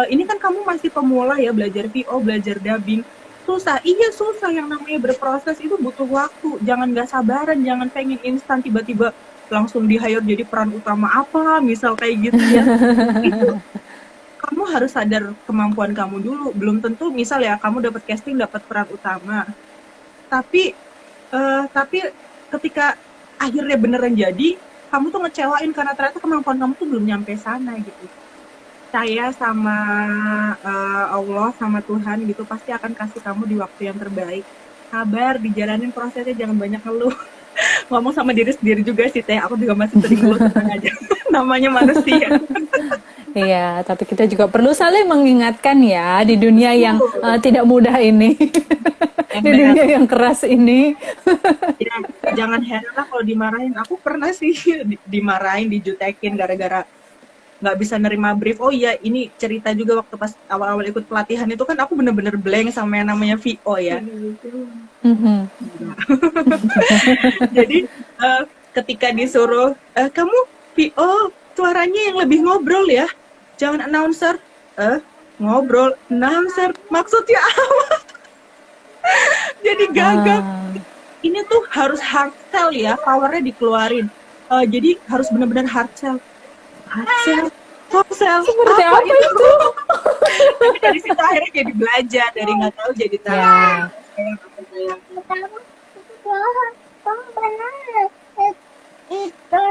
ini kan kamu masih pemula ya, belajar VO, belajar dubbing. Susah, iya susah, yang namanya berproses itu butuh waktu. Jangan nggak sabaran, jangan pengen instan tiba-tiba langsung di-hire jadi peran utama apa, misal kayak gitu ya. Itu kamu harus sadar kemampuan kamu dulu. Belum tentu misal ya kamu dapat casting, dapat peran utama. Tapi tapi ketika akhirnya beneran jadi, kamu tuh ngecewain karena ternyata kemampuan kamu tuh belum nyampe sana gitu. Saya sama Allah, sama Tuhan gitu pasti akan kasih kamu di waktu yang terbaik. Sabar, dijalanin prosesnya, jangan banyak ngeluh. Ngomong sama diri sendiri juga sih Teh, aku juga masih sering ngeluh, tenang aja. Namanya manusia. Iya, tapi kita juga perlu saling mengingatkan ya di dunia yang Betul. tidak mudah ini, di Benar. dunia yang keras ini. Ya, jangan heran lah kalau dimarahin. Aku pernah sih dimarahin, dijutekin gara-gara nggak bisa nerima brief. Oh iya, ini cerita juga waktu pas awal-awal ikut pelatihan itu kan aku bener-bener blank sama yang namanya VO ya. Mhm. Jadi ketika disuruh, kamu VO suaranya yang lebih ngobrol ya, jangan announcer. Ngobrol, announcer, maksudnya jadi gagal. Ah, Ini tuh harus hard sell ya, powernya dikeluarin. Jadi harus benar-benar hard sell. Hard sell, soft sell, seperti apa apa itu? itu? Tapi dari situ akhirnya jadi belajar, dari nggak tahu jadi tahu. Ya, Pertama itu kamu benar itu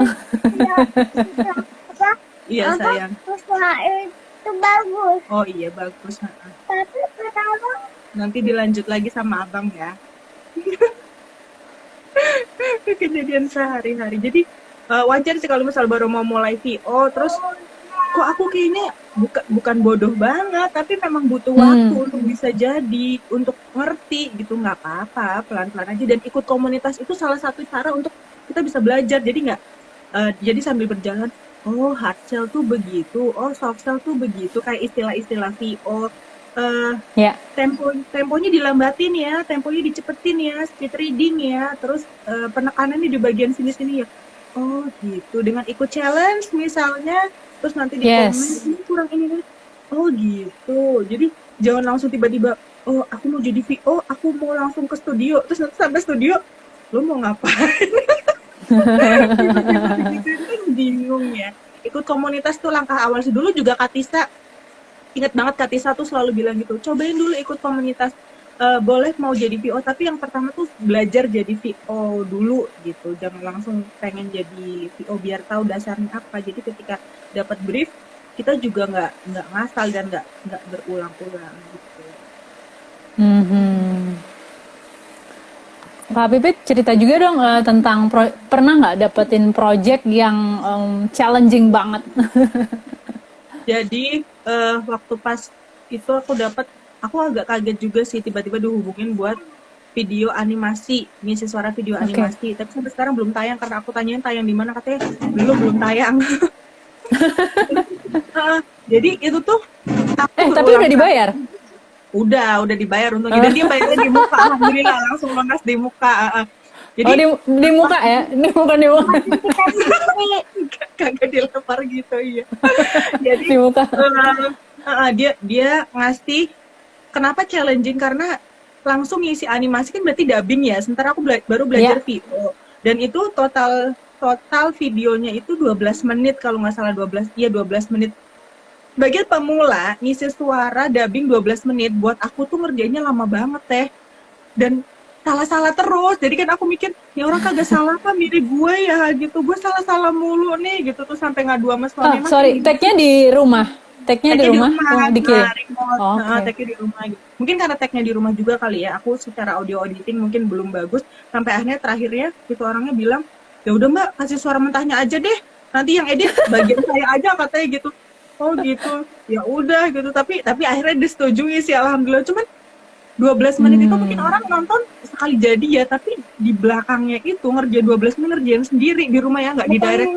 apa Iya apa sayang. usaha itu bagus. Oh iya bagus. Tapi pertama Nanti dilanjut lagi sama abang ya. Kejadian sehari-hari. Jadi wajar sih kalau misal baru mau mulai VO, terus kok aku kayaknya bukan bodoh banget, tapi memang butuh waktu untuk bisa jadi, untuk ngerti gitu. Nggak apa-apa, pelan-pelan aja, dan ikut komunitas itu salah satu cara untuk kita bisa belajar. Jadi jadi sambil berjalan, oh hard sell tuh begitu, oh soft sell tuh begitu, kayak istilah-istilah VO. ya, Temponya dilambatin ya, temponya dicepetin ya, speed reading ya, terus penekanannya di bagian sini-sini ya. Oh gitu, dengan ikut challenge misalnya, terus nanti di komen yes. ini kurang ini. Oh gitu, jadi jangan langsung tiba-tiba oh aku mau jadi VO, aku mau langsung ke studio, terus nanti sampai studio lo mau ngapain? Tiba-tiba digituin kan bingung ya. Ikut komunitas tuh langkah awal sih. Dulu juga Katisa, ingat banget Katisa tuh selalu bilang gitu, cobain dulu ikut komunitas. Boleh mau jadi VO, tapi yang pertama tuh belajar jadi VO dulu gitu. Jangan langsung pengen jadi VO biar tahu dasarnya apa. Jadi ketika dapat brief, kita juga nggak ngasal dan nggak berulang-ulang gitu. Mhm. Kak Pipit cerita juga dong tentang pernah nggak dapetin project yang challenging banget? Jadi waktu pas itu aku agak kaget juga sih tiba-tiba dihubungin buat video animasi, ngisi suara video Oke. animasi. Tapi sampai sekarang belum tayang karena aku tanyain tayang di mana, katanya belum tayang. Jadi itu tuh aku Tapi berulang udah dibayar? udah dibayar untungnya, dan dia bayarnya di muka, alhamdulillah langsung lunas di muka. Oh, Jadi di muka ya? Ini bukan di muka. kagak dilempar gitu ya. Jadi Di muka. dia ngasih, kenapa challenging, karena langsung ngisi animasi kan berarti dubbing ya, sementara aku baru belajar Ya. VO, dan itu total total videonya itu 12 menit kalau nggak salah, 12, iya 12 menit. Bagian pemula ngisi suara dubbing 12 menit, buat aku tuh ngerjainnya lama banget teh, dan salah-salah terus. Jadi kan aku mikir, ya orang kagak salah apa mirip gue ya gitu, gue salah-salah mulu nih gitu, tuh sampai ngadu sama suami, Oh, emang kayak sorry. gini. Tag-nya di rumah. Tag-nya di Tag-nya di rumah. rumah, Oh, dikirim. remote, Oh, oke. tag-nya di rumah gitu. Mungkin karena tag-nya di rumah juga kali ya, aku secara audio editing mungkin belum bagus, sampai akhirnya terakhirnya itu orangnya bilang, ya udah Mbak, kasih suara mentahnya aja deh, nanti yang edit bagian saya aja, katanya gitu. Oh gitu, ya udah gitu, tapi akhirnya disetujui sih, alhamdulillah. Cuman 12 menit itu mungkin orang nonton sekali jadi ya, tapi di belakangnya itu ngerjain 12 menit, ngerjain sendiri di rumah ya, nggak di direct,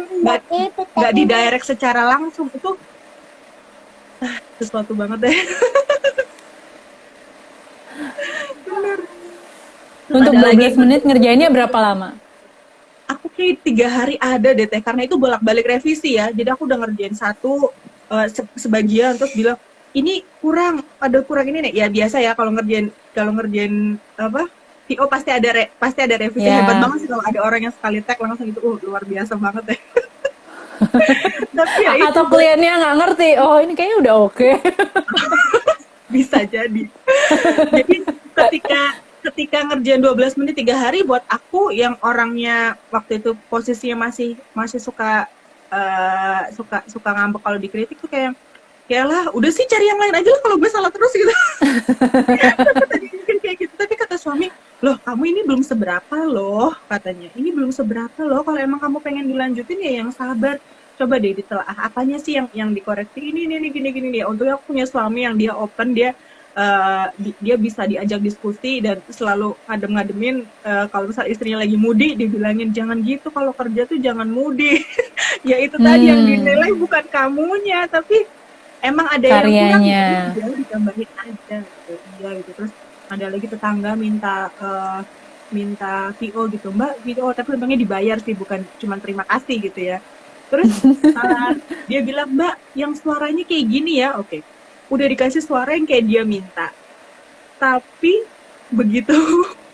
nggak di direct secara langsung, itu sesuatu banget deh. Bener. Terus Untuk ada lagi, 12 menit ngerjainnya berapa lama? aku kayak 3 hari ada deh teh, karena itu bolak-balik revisi ya. Jadi aku udah ngerjain satu sebagian, terus bilang ini kurang, ada kurang ini nih. Ya biasa ya, kalau ngerjain apa VO pasti ada revisi. Hebat Ya. banget sih kalau ada orang yang sekali tag langsung itu, luar biasa banget deh. Tapi ya itu Atau kliennya nggak ngerti. Oh, ini kayaknya udah oke. bisa jadi. Jadi ketika ketika ngerjain 12 menit 3 hari, buat aku yang orangnya waktu itu posisinya masih masih suka suka ngambek kalau dikritik tuh, kayak lah udah sih cari yang lain aja lah kalau gue salah terus gitu. Tadi mungkin kayak gitu, tapi kata suami, loh kamu ini belum seberapa loh, katanya, ini belum seberapa loh, kalau emang kamu pengen dilanjutin ya yang sabar, coba deh ditelaah apanya sih yang dikoreksi, ini gini gini nih. Untungnya aku punya suami yang dia open, dia bisa diajak diskusi dan selalu ngadem-ngademin. Kalau misal istrinya lagi moody, dibilangin jangan gitu, kalau kerja tuh jangan moody. Ya itu tadi yang dinilai bukan kamunya, tapi emang ada yang kurang, Karyanya. ya ditambahin aja gitu. Iya gitu. Terus ada lagi tetangga minta VO gitu, Mbak VO, tapi untungnya dibayar sih, bukan cuma terima kasih gitu ya. Terus dia bilang, Mbak yang suaranya kayak gini ya, oke. Udah dikasih suara yang kayak dia minta, tapi begitu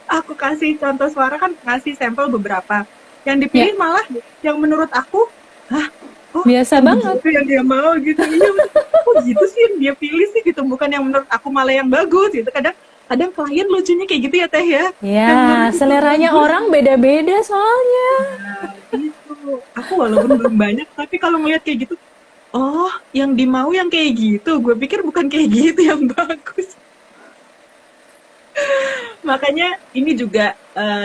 aku kasih contoh suara, kan ngasih sampel beberapa, yang Ya, dipilih malah yang menurut aku, hah, oh biasa yang banget. begitu yang dia mau gitu. Iya, kok gitu sih yang dia pilih sih gitu, bukan yang menurut aku malah yang bagus gitu. Kadang kadang klien lucunya kayak gitu ya teh ya, yang menurut Ya, kita seleranya bagus. orang beda-beda soalnya. Nah, gitu. Aku walaupun belum banyak, tapi kalau ngeliat kayak gitu, oh yang dimau yang kayak gitu, gue pikir bukan kayak gitu yang bagus. Makanya ini juga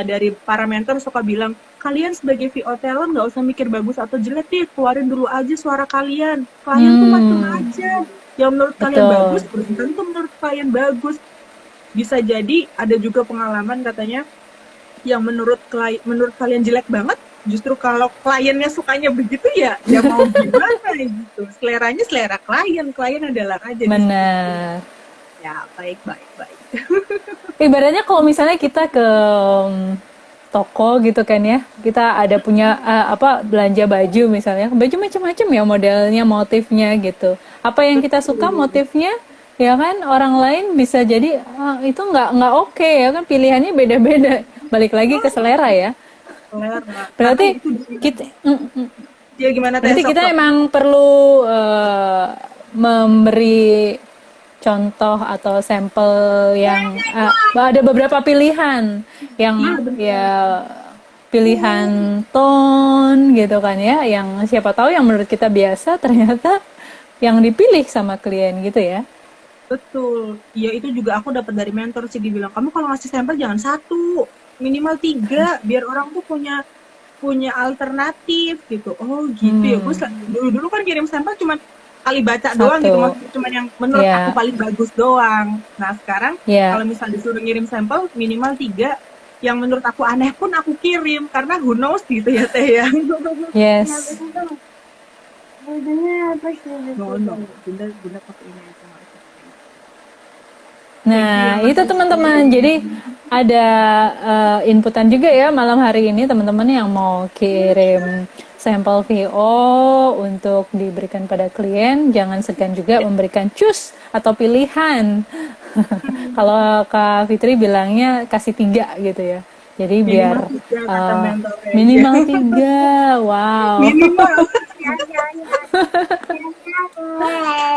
dari para mentor suka bilang, kalian sebagai VO talent nggak usah mikir bagus atau jelek deh, keluarin dulu aja suara kalian. Klien tuh macam aja. Yang menurut kalian Betul. bagus, belum tentu menurut klien bagus. Bisa jadi ada juga pengalaman katanya, yang menurut kalian jelek banget, justru kalau kliennya sukanya begitu ya, ya mau gimana gitu. Seleranya selera klien adalah raja di situ. Benar. Ya baik. Ibaratnya kalau misalnya kita ke toko gitu kan ya, kita ada punya belanja baju misalnya, baju macam-macam ya modelnya, motifnya gitu. Apa yang kita suka motifnya, Ya kan, orang lain bisa jadi itu nggak oke ya kan, pilihannya beda-beda. Balik lagi ke selera ya. Selera. Karena Berarti itu kita dia gimana teh berarti kita sok-sok. emang perlu memberi contoh atau sampel yang ada beberapa pilihan Iya yang benar. ya pilihan tone gitu kan ya, yang siapa tahu yang menurut kita biasa ternyata yang dipilih sama klien gitu ya. Betul. Iya itu juga aku dapat dari mentor sih, dibilang kamu kalau ngasih sampel jangan satu, minimal 3 biar orang tuh punya punya alternatif gitu. Oh gitu ya. Gue dulu kan kirim sampel cuman kali baca doang gitu, Satu. maksudnya cuman yang menurut aku Ya, paling bagus doang. Nah sekarang ya. kalau misal disuruh ngirim sampel minimal 3 yang menurut aku aneh pun aku kirim karena who knows gitu ya teh ya. Kenapa Yes. sih tuh? Bunda apa sih No gitu? no, bunda bunda pakai ini aja nggak usah pakai itu. Thank you ya Nah, mas. itu teman-teman. Jadi ada inputan juga ya malam hari ini teman-teman yang mau kirim sampel VO untuk diberikan pada klien, jangan segan juga memberikan choose atau pilihan. Kalau Kak Fitri bilangnya kasih 3 gitu ya. Jadi Minimal biar 3 kata mentor aja. minimal 3. Wow. Minimal. Jangan.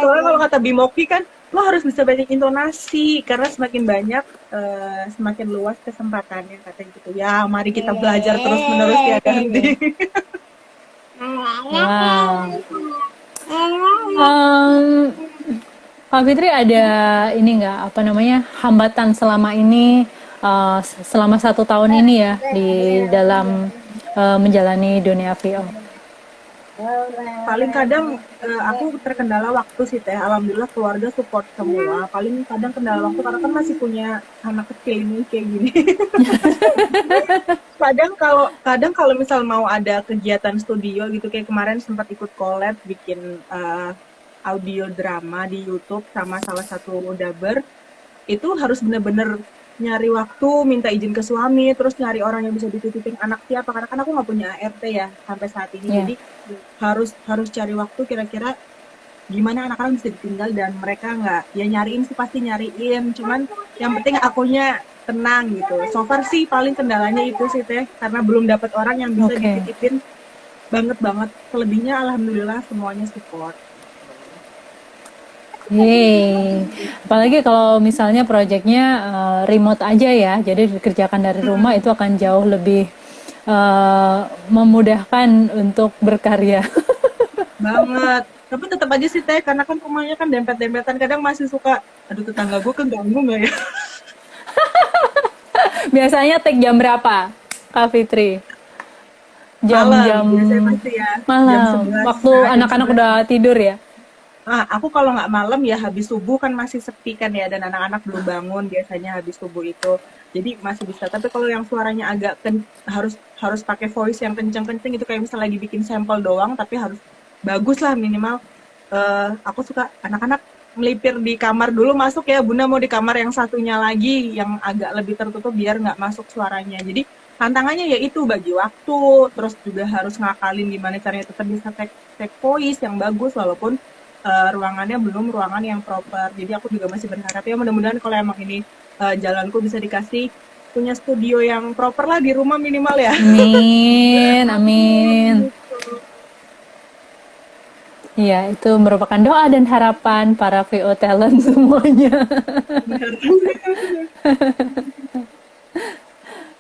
Soalnya kalau kata Bimoki kan, lo harus bisa banyak intonasi karena semakin banyak semakin luas kesempatannya katanya gitu. Ya, mari kita belajar terus menerus ya ganti. Wow. Um, Kak Fitri ada ini nggak apa namanya hambatan selama ini selama 1 tahun ini ya di dalam menjalani dunia VO. Paling kadang aku terkendala waktu sih teh. Alhamdulillah keluarga support semua. Paling kadang kendala waktu karena kan masih punya anak kecil ini kayak gini. Kadang kalau misal mau ada kegiatan studio gitu kayak kemarin sempat ikut collab bikin audio drama di YouTube sama salah satu dubber, itu harus bener-bener nyari waktu, minta izin ke suami, terus nyari orang yang bisa dititipin anak siapa karena kan aku nggak punya ART ya sampai saat ini, Ya, jadi harus harus cari waktu kira-kira gimana anak-anak bisa ditinggal dan mereka nggak ya nyariin sih pasti nyariin, cuman yang penting akunya tenang gitu. So far sih paling kendalanya itu sih teh karena belum dapat orang yang bisa oke. dititipin banget. Selebihnya alhamdulillah semuanya support. Yeay. Apalagi kalau misalnya proyeknya remote aja ya, jadi dikerjakan dari rumah itu akan jauh lebih memudahkan untuk berkarya. Banget. Tapi tetap aja sih teh karena kan rumahnya kan dempet-dempetan kadang masih suka aduh tetangga gue keganggu nggak ya. Biasanya take jam berapa, Kak Fitri? Malam Jam-jam biasanya pasti ya jam malam, 11 waktu jam anak-anak 11. udah tidur ya? Aku kalau nggak malam ya habis subuh kan masih sepi kan ya dan anak-anak belum bangun biasanya habis subuh itu. Jadi masih bisa. Tapi kalau yang suaranya agak harus harus pakai voice yang kenceng-kenceng itu kayak misalnya lagi bikin sampel doang tapi harus bagus lah minimal. Aku suka anak-anak melipir di kamar dulu masuk ya Bunda mau di kamar yang satunya lagi yang agak lebih tertutup biar nggak masuk suaranya. Jadi tantangannya yaitu bagi waktu terus juga harus ngakalin gimana caranya tetap bisa take voice yang bagus walaupun ruangannya belum ruangan yang proper. Jadi aku juga masih berharap ya mudah-mudahan kalau emang ini jalanku bisa dikasih punya studio yang proper lah di rumah minimal ya. Amin, amin. Iya, itu merupakan doa dan harapan para VO talent semuanya.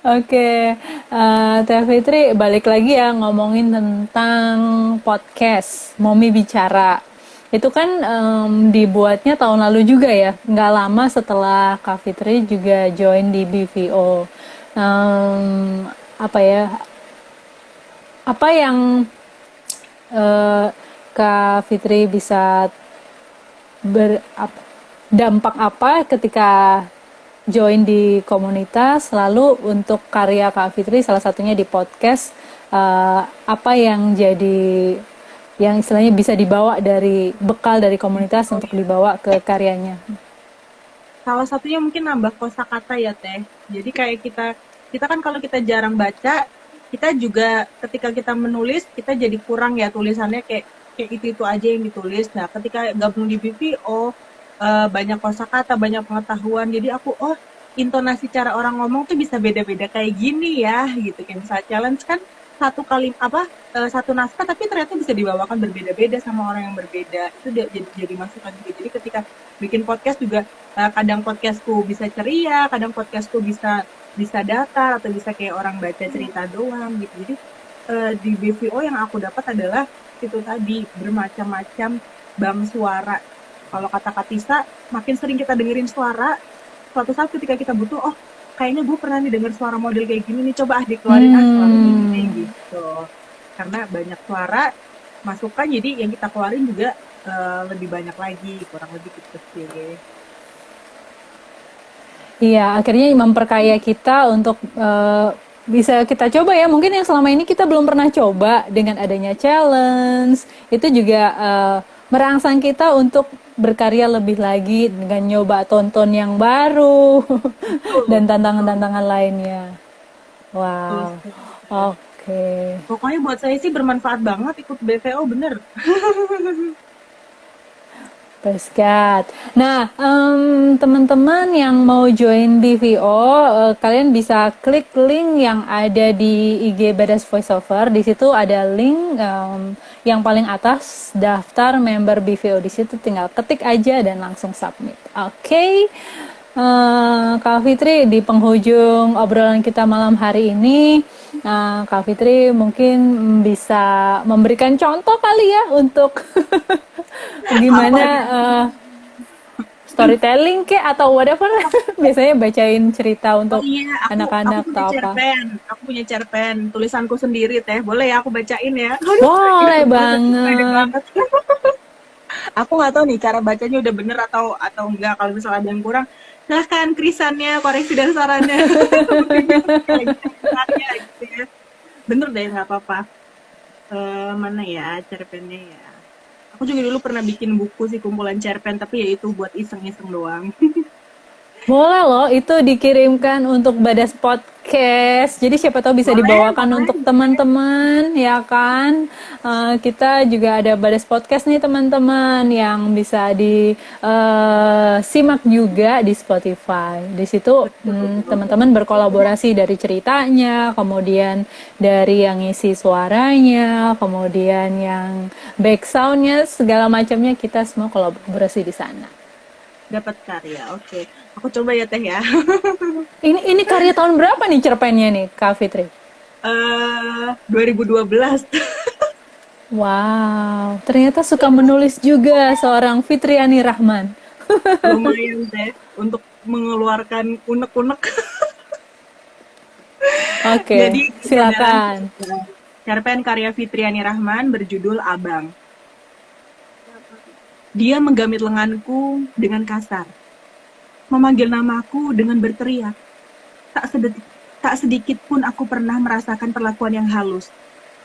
Oke, Teh Fitri balik lagi ya ngomongin tentang podcast Momi Bicara. Itu kan dibuatnya tahun lalu juga ya, nggak lama setelah Kak Fitri juga join di BVO. Apa ya? Apa yang eh, Kak Fitri bisa dampak apa ketika join di komunitas, lalu untuk karya Kak Fitri salah satunya di podcast, apa yang jadi yang istilahnya bisa dibawa dari bekal dari komunitas untuk dibawa ke karyanya. Salah satunya mungkin nambah kosakata ya Teh. Jadi kayak kita kan kalau kita jarang baca, kita juga ketika kita menulis kita jadi kurang ya tulisannya kayak kayak itu aja yang ditulis. Nah ketika gabung di BPO banyak kosakata, banyak pengetahuan. Jadi aku intonasi cara orang ngomong tuh bisa beda-beda kayak gini ya gitu. Kayak misalnya challenge kan satu naskah tapi ternyata bisa dibawakan berbeda-beda sama orang yang berbeda. Itu jadi masukan juga. Jadi ketika bikin podcast juga kadang podcastku bisa ceria, kadang podcastku bisa bisa datar atau bisa kayak orang baca cerita doang gitu. Jadi di BVO yang aku dapat adalah itu tadi bermacam-macam bang suara. Kalau kata Kak Tisa, makin sering kita dengerin suara, suatu saat ketika kita butuh, oh kayaknya gue pernah nih denger suara model kayak gini nih, coba dikeluarin suara gini kayak gitu. Karena banyak suara masukan, jadi yang kita keluarin juga lebih banyak lagi, kurang lebih gitu sih. Iya, akhirnya memperkaya kita untuk bisa kita coba ya. Mungkin yang selama ini kita belum pernah coba dengan adanya challenge, itu juga merangsang kita untuk berkarya lebih lagi dengan nyoba tonton yang baru dan tantangan-tantangan lainnya. Wow, Terus, oke. pokoknya buat saya sih bermanfaat banget ikut BVO, bener. Peskat. Nah, teman-teman yang mau join BVO, kalian bisa klik link yang ada di IG Badass Voiceover. Di situ ada link yang paling atas daftar member BVO. Di situ tinggal ketik aja dan langsung submit. Oke. Kak Fitri, di penghujung obrolan kita malam hari ini, Kak Fitri mungkin bisa memberikan contoh kali ya untuk gimana storytelling kek atau whatever. Biasanya bacain cerita untuk Iya, aku anak-anak punya atau apa. cerpen. Aku punya cerpen, tulisanku sendiri teh. Boleh ya aku bacain ya? Boleh Ini pede banget. banget. Aku nggak tahu nih cara bacanya udah bener atau enggak. Kalau misalnya ada yang kurang, silahkan krisannya, koreksi dan sarannya. Gitu ya. Bener deh, nggak apa-apa. Mana ya cerpennya ya? Aku juga dulu pernah bikin buku sih, kumpulan cerpen, tapi ya itu buat iseng-iseng doang. Boleh loh, itu dikirimkan untuk Badas Podcast. Jadi siapa tahu bisa Boleh, dibawakan boleh. untuk teman-teman, ya kan? Kita juga ada Badas Podcast nih teman-teman yang bisa disimak juga di Spotify. Di situ teman-teman berkolaborasi dari ceritanya, kemudian dari yang ngisi suaranya, kemudian yang backsoundnya, segala macamnya kita semua kolaborasi di sana. Dapat karya, oke. Aku coba ya teh ya. Ini karya tahun berapa nih cerpennya nih, Kak Fitri? 2012. Wow, ternyata suka menulis juga seorang Fitriani Rahman. Lumayan teh untuk mengeluarkan unek-unek. Oke, Jadi silakan. cerpen karya Fitriani Rahman berjudul Abang. Dia menggamit lenganku dengan kasar, memanggil namaku dengan berteriak. Tak sedikit pun aku pernah merasakan perlakuan yang halus.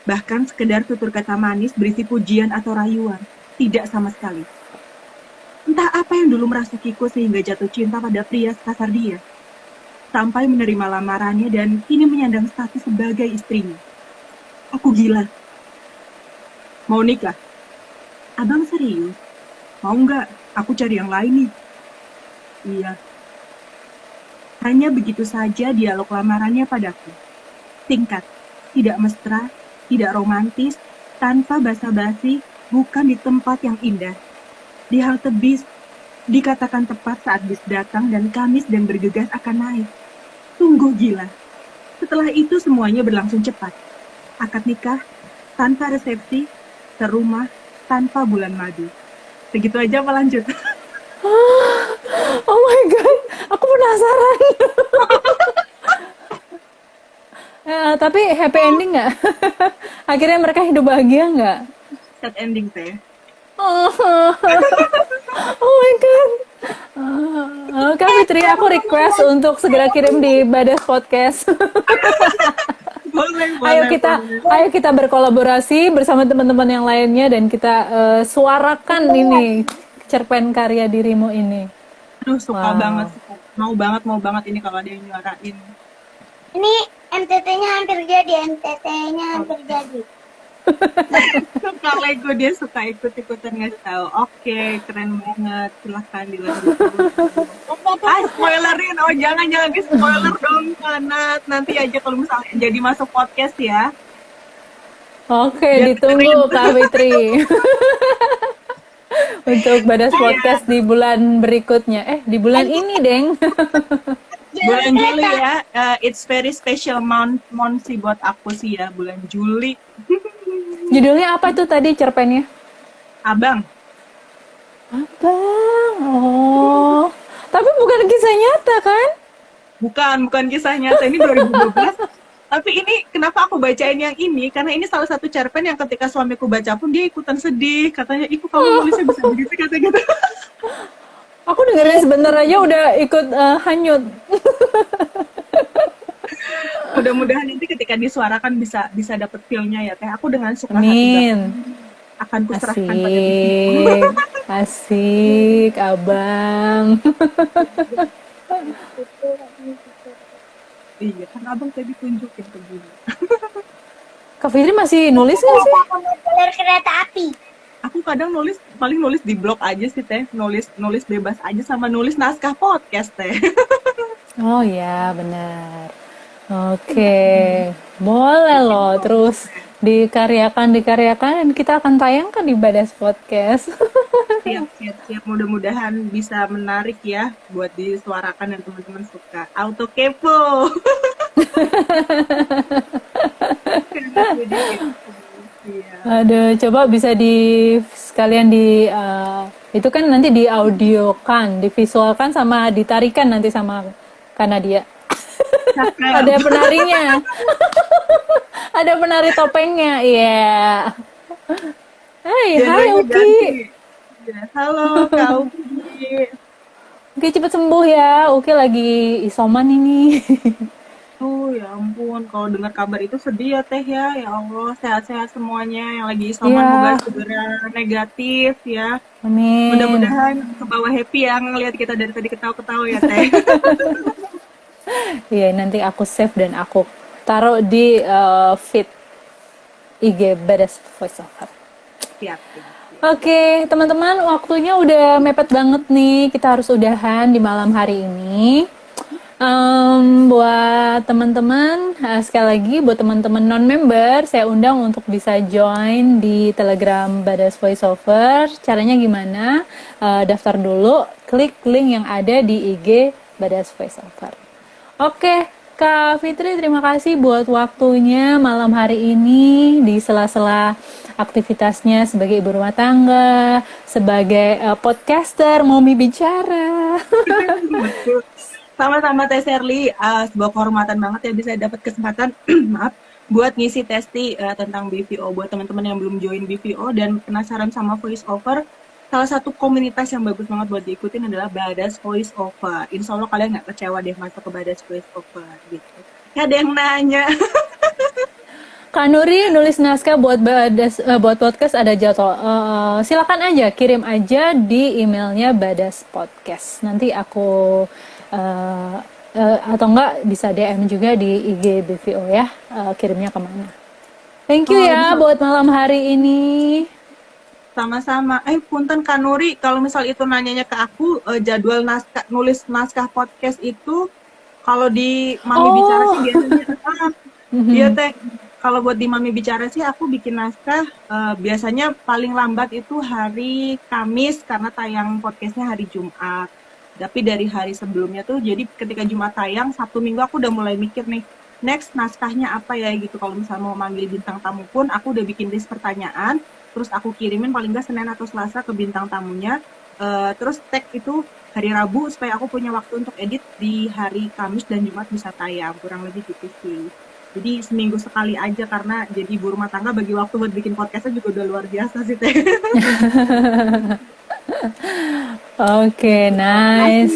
Bahkan sekedar tutur kata manis berisi pujian atau rayuan. Tidak sama sekali. Entah apa yang dulu merasukiku sehingga jatuh cinta pada pria sekasar dia. Sampai menerima lamarannya dan kini menyandang status sebagai istrinya. Aku gila. Mau nikah? Abang serius? Mau nggak? Aku cari yang lain nih. Iya. Hanya begitu saja dialog lamarannya padaku. Singkat, tidak mesra, tidak romantis, tanpa basa-basi, bukan di tempat yang indah. Di halte bis, dikatakan tepat saat bis datang dan kami sedang bergegas akan naik. Sungguh gila. Setelah itu semuanya berlangsung cepat. Akad nikah, tanpa resepsi, serumah, tanpa bulan madu. Begitu aja apa lanjut? Oh my god, aku penasaran. Tapi happy ending nggak? Akhirnya mereka hidup bahagia nggak? Sad ending teh. Oh, oh my god. Kak Fitri, aku request untuk segera kirim di Badas Podcast. Boleh, Ayo kita berkolaborasi bersama teman-teman yang lainnya dan kita suarakan ini cerpen karya dirimu ini. Aduh, suka banget. Mau banget ini kalau ada yang nyuarain. Ini MTT-nya hampir jadi, MTT-nya hampir jadi. Suka Lego, dia suka ikut-ikutan ngasih tahu. Oke, keren banget. Silahkan dilanjut. Spoilerin. Oh, jangan di spoiler dong, Kanat. Nanti aja kalau misalnya jadi masuk podcast ya. Oke, Biar ditunggu dengerin. Kak Fitri. Untuk Badas Podcast di bulan berikutnya. Di bulan ini, Deng. Bulan Juli ya. It's very special month sih buat aku sih ya. Bulan Juli. Judulnya apa tuh tadi cerpennya? Abang. Abang. Oh. Tapi bukan kisah nyata kan? Bukan kisah nyata. Ini 2012. Tapi ini kenapa aku bacain yang ini? Karena ini salah satu cerpen yang ketika suamiku baca pun dia ikutan sedih. Katanya, "Iku kamu nulisnya bisa begitu," kata gitu. Aku dengerin sebentar aja udah ikut hanyut. Mudah-mudahan nanti ketika disuarakan bisa dapet feel-nya ya Teh. Aku dengan suka hati Amin. akan kuserahkan pada diriku. Asik. Asik, Abang. Iya, kan abang tadi tunjukin ke gue. Kak Fitri masih nulis nggak sih? Motor kereta api. Aku kadang paling nulis di blog aja sih Teh. Nulis bebas aja sama nulis naskah podcast Teh. Oh ya, benar. Oke, boleh loh. Terus dikaryakan dan kita akan tayangkan di Badas Podcast. Siap. Mudah-mudahan bisa menarik ya buat disuarakan dan teman-teman suka. Auto kepo. Iya. Aduh, coba bisa sekalian itu kan nanti di audiokan, divisualkan sama ditarikan nanti sama Kanadia. Ada penarinya. Ada penari topengnya. Iya. Hai Uki. Ya, halo Kak Uki. Uki cepet sembuh ya. Uki lagi isoman ini. Ya ampun, kalau dengar kabar itu sedih ya Teh ya. Ya Allah, sehat-sehat semuanya yang lagi isoman, Iya. semoga segera negatif ya. Amin. Mudah-mudahan ke bawah happy ya ngelihat kita dari tadi ketawa-ketawa ya Teh. Iya, nanti aku save dan aku taruh di feed IG Badas Voiceover. Siap. Oke, teman-teman, waktunya udah mepet banget nih. Kita harus udahan di malam hari ini. Buat teman-teman, sekali lagi buat teman-teman non-member, saya undang untuk bisa join di Telegram Badas Voiceover. Caranya gimana? Daftar dulu, klik link yang ada di IG Badas Voiceover. Oke, Kak Fitri, terima kasih buat waktunya malam hari ini di sela-sela aktivitasnya sebagai ibu rumah tangga, sebagai podcaster, Momi Bicara. Sama-sama Teh Serly, sebuah kehormatan banget ya bisa dapat kesempatan maaf buat ngisi testi tentang BVO buat teman-teman yang belum join BVO dan penasaran sama voice over. Salah satu komunitas yang bagus banget buat diikutin adalah Badas Voice Over. Insya Allah kalian nggak kecewa deh masuk ke Badas Voice Over gitu. Ada yang nanya. Kak Nuri nulis naskah buat buat podcast ada jadwal. Silakan aja kirim aja di emailnya Badas Podcast. Nanti aku atau enggak bisa DM juga di IG BVO ya. Kirimnya kemana? Thank you ya buat malam hari ini. Sama-sama. Punten Kak Nuri, kalau misal itu nanyanya ke aku, jadwal nulis naskah podcast itu kalau di Mami Bicara sih biasanya iya Teh. Kalau buat di Mami Bicara sih aku bikin naskah biasanya paling lambat itu hari Kamis karena tayang podcastnya hari Jumat. Tapi dari hari sebelumnya tuh jadi ketika Jumat tayang, Sabtu Minggu aku udah mulai mikir nih, next naskahnya apa ya gitu. Kalau misalnya mau manggil bintang tamu pun aku udah bikin list pertanyaan, terus aku kirimin paling nggak Senin atau Selasa ke bintang tamunya. Terus tag itu hari Rabu supaya aku punya waktu untuk edit di hari Kamis dan Jumat bisa tayang, kurang lebih gitu sih. Jadi seminggu sekali aja karena jadi ibu rumah tangga bagi waktu buat bikin podcastnya juga udah luar biasa sih Teh. Oke, nice.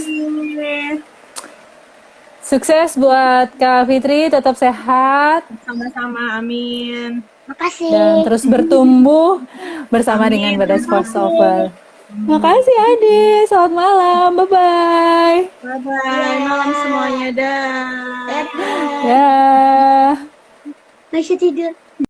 Sukses buat Kak Fitri, tetap sehat. Sama-sama, amin. Makasih. Dan terus bertumbuh bersama dengan Badas Voiceover. Makasih Ade, selamat malam, bye-bye. Bye-bye, malam semuanya, dah. Ya. Masih tidur.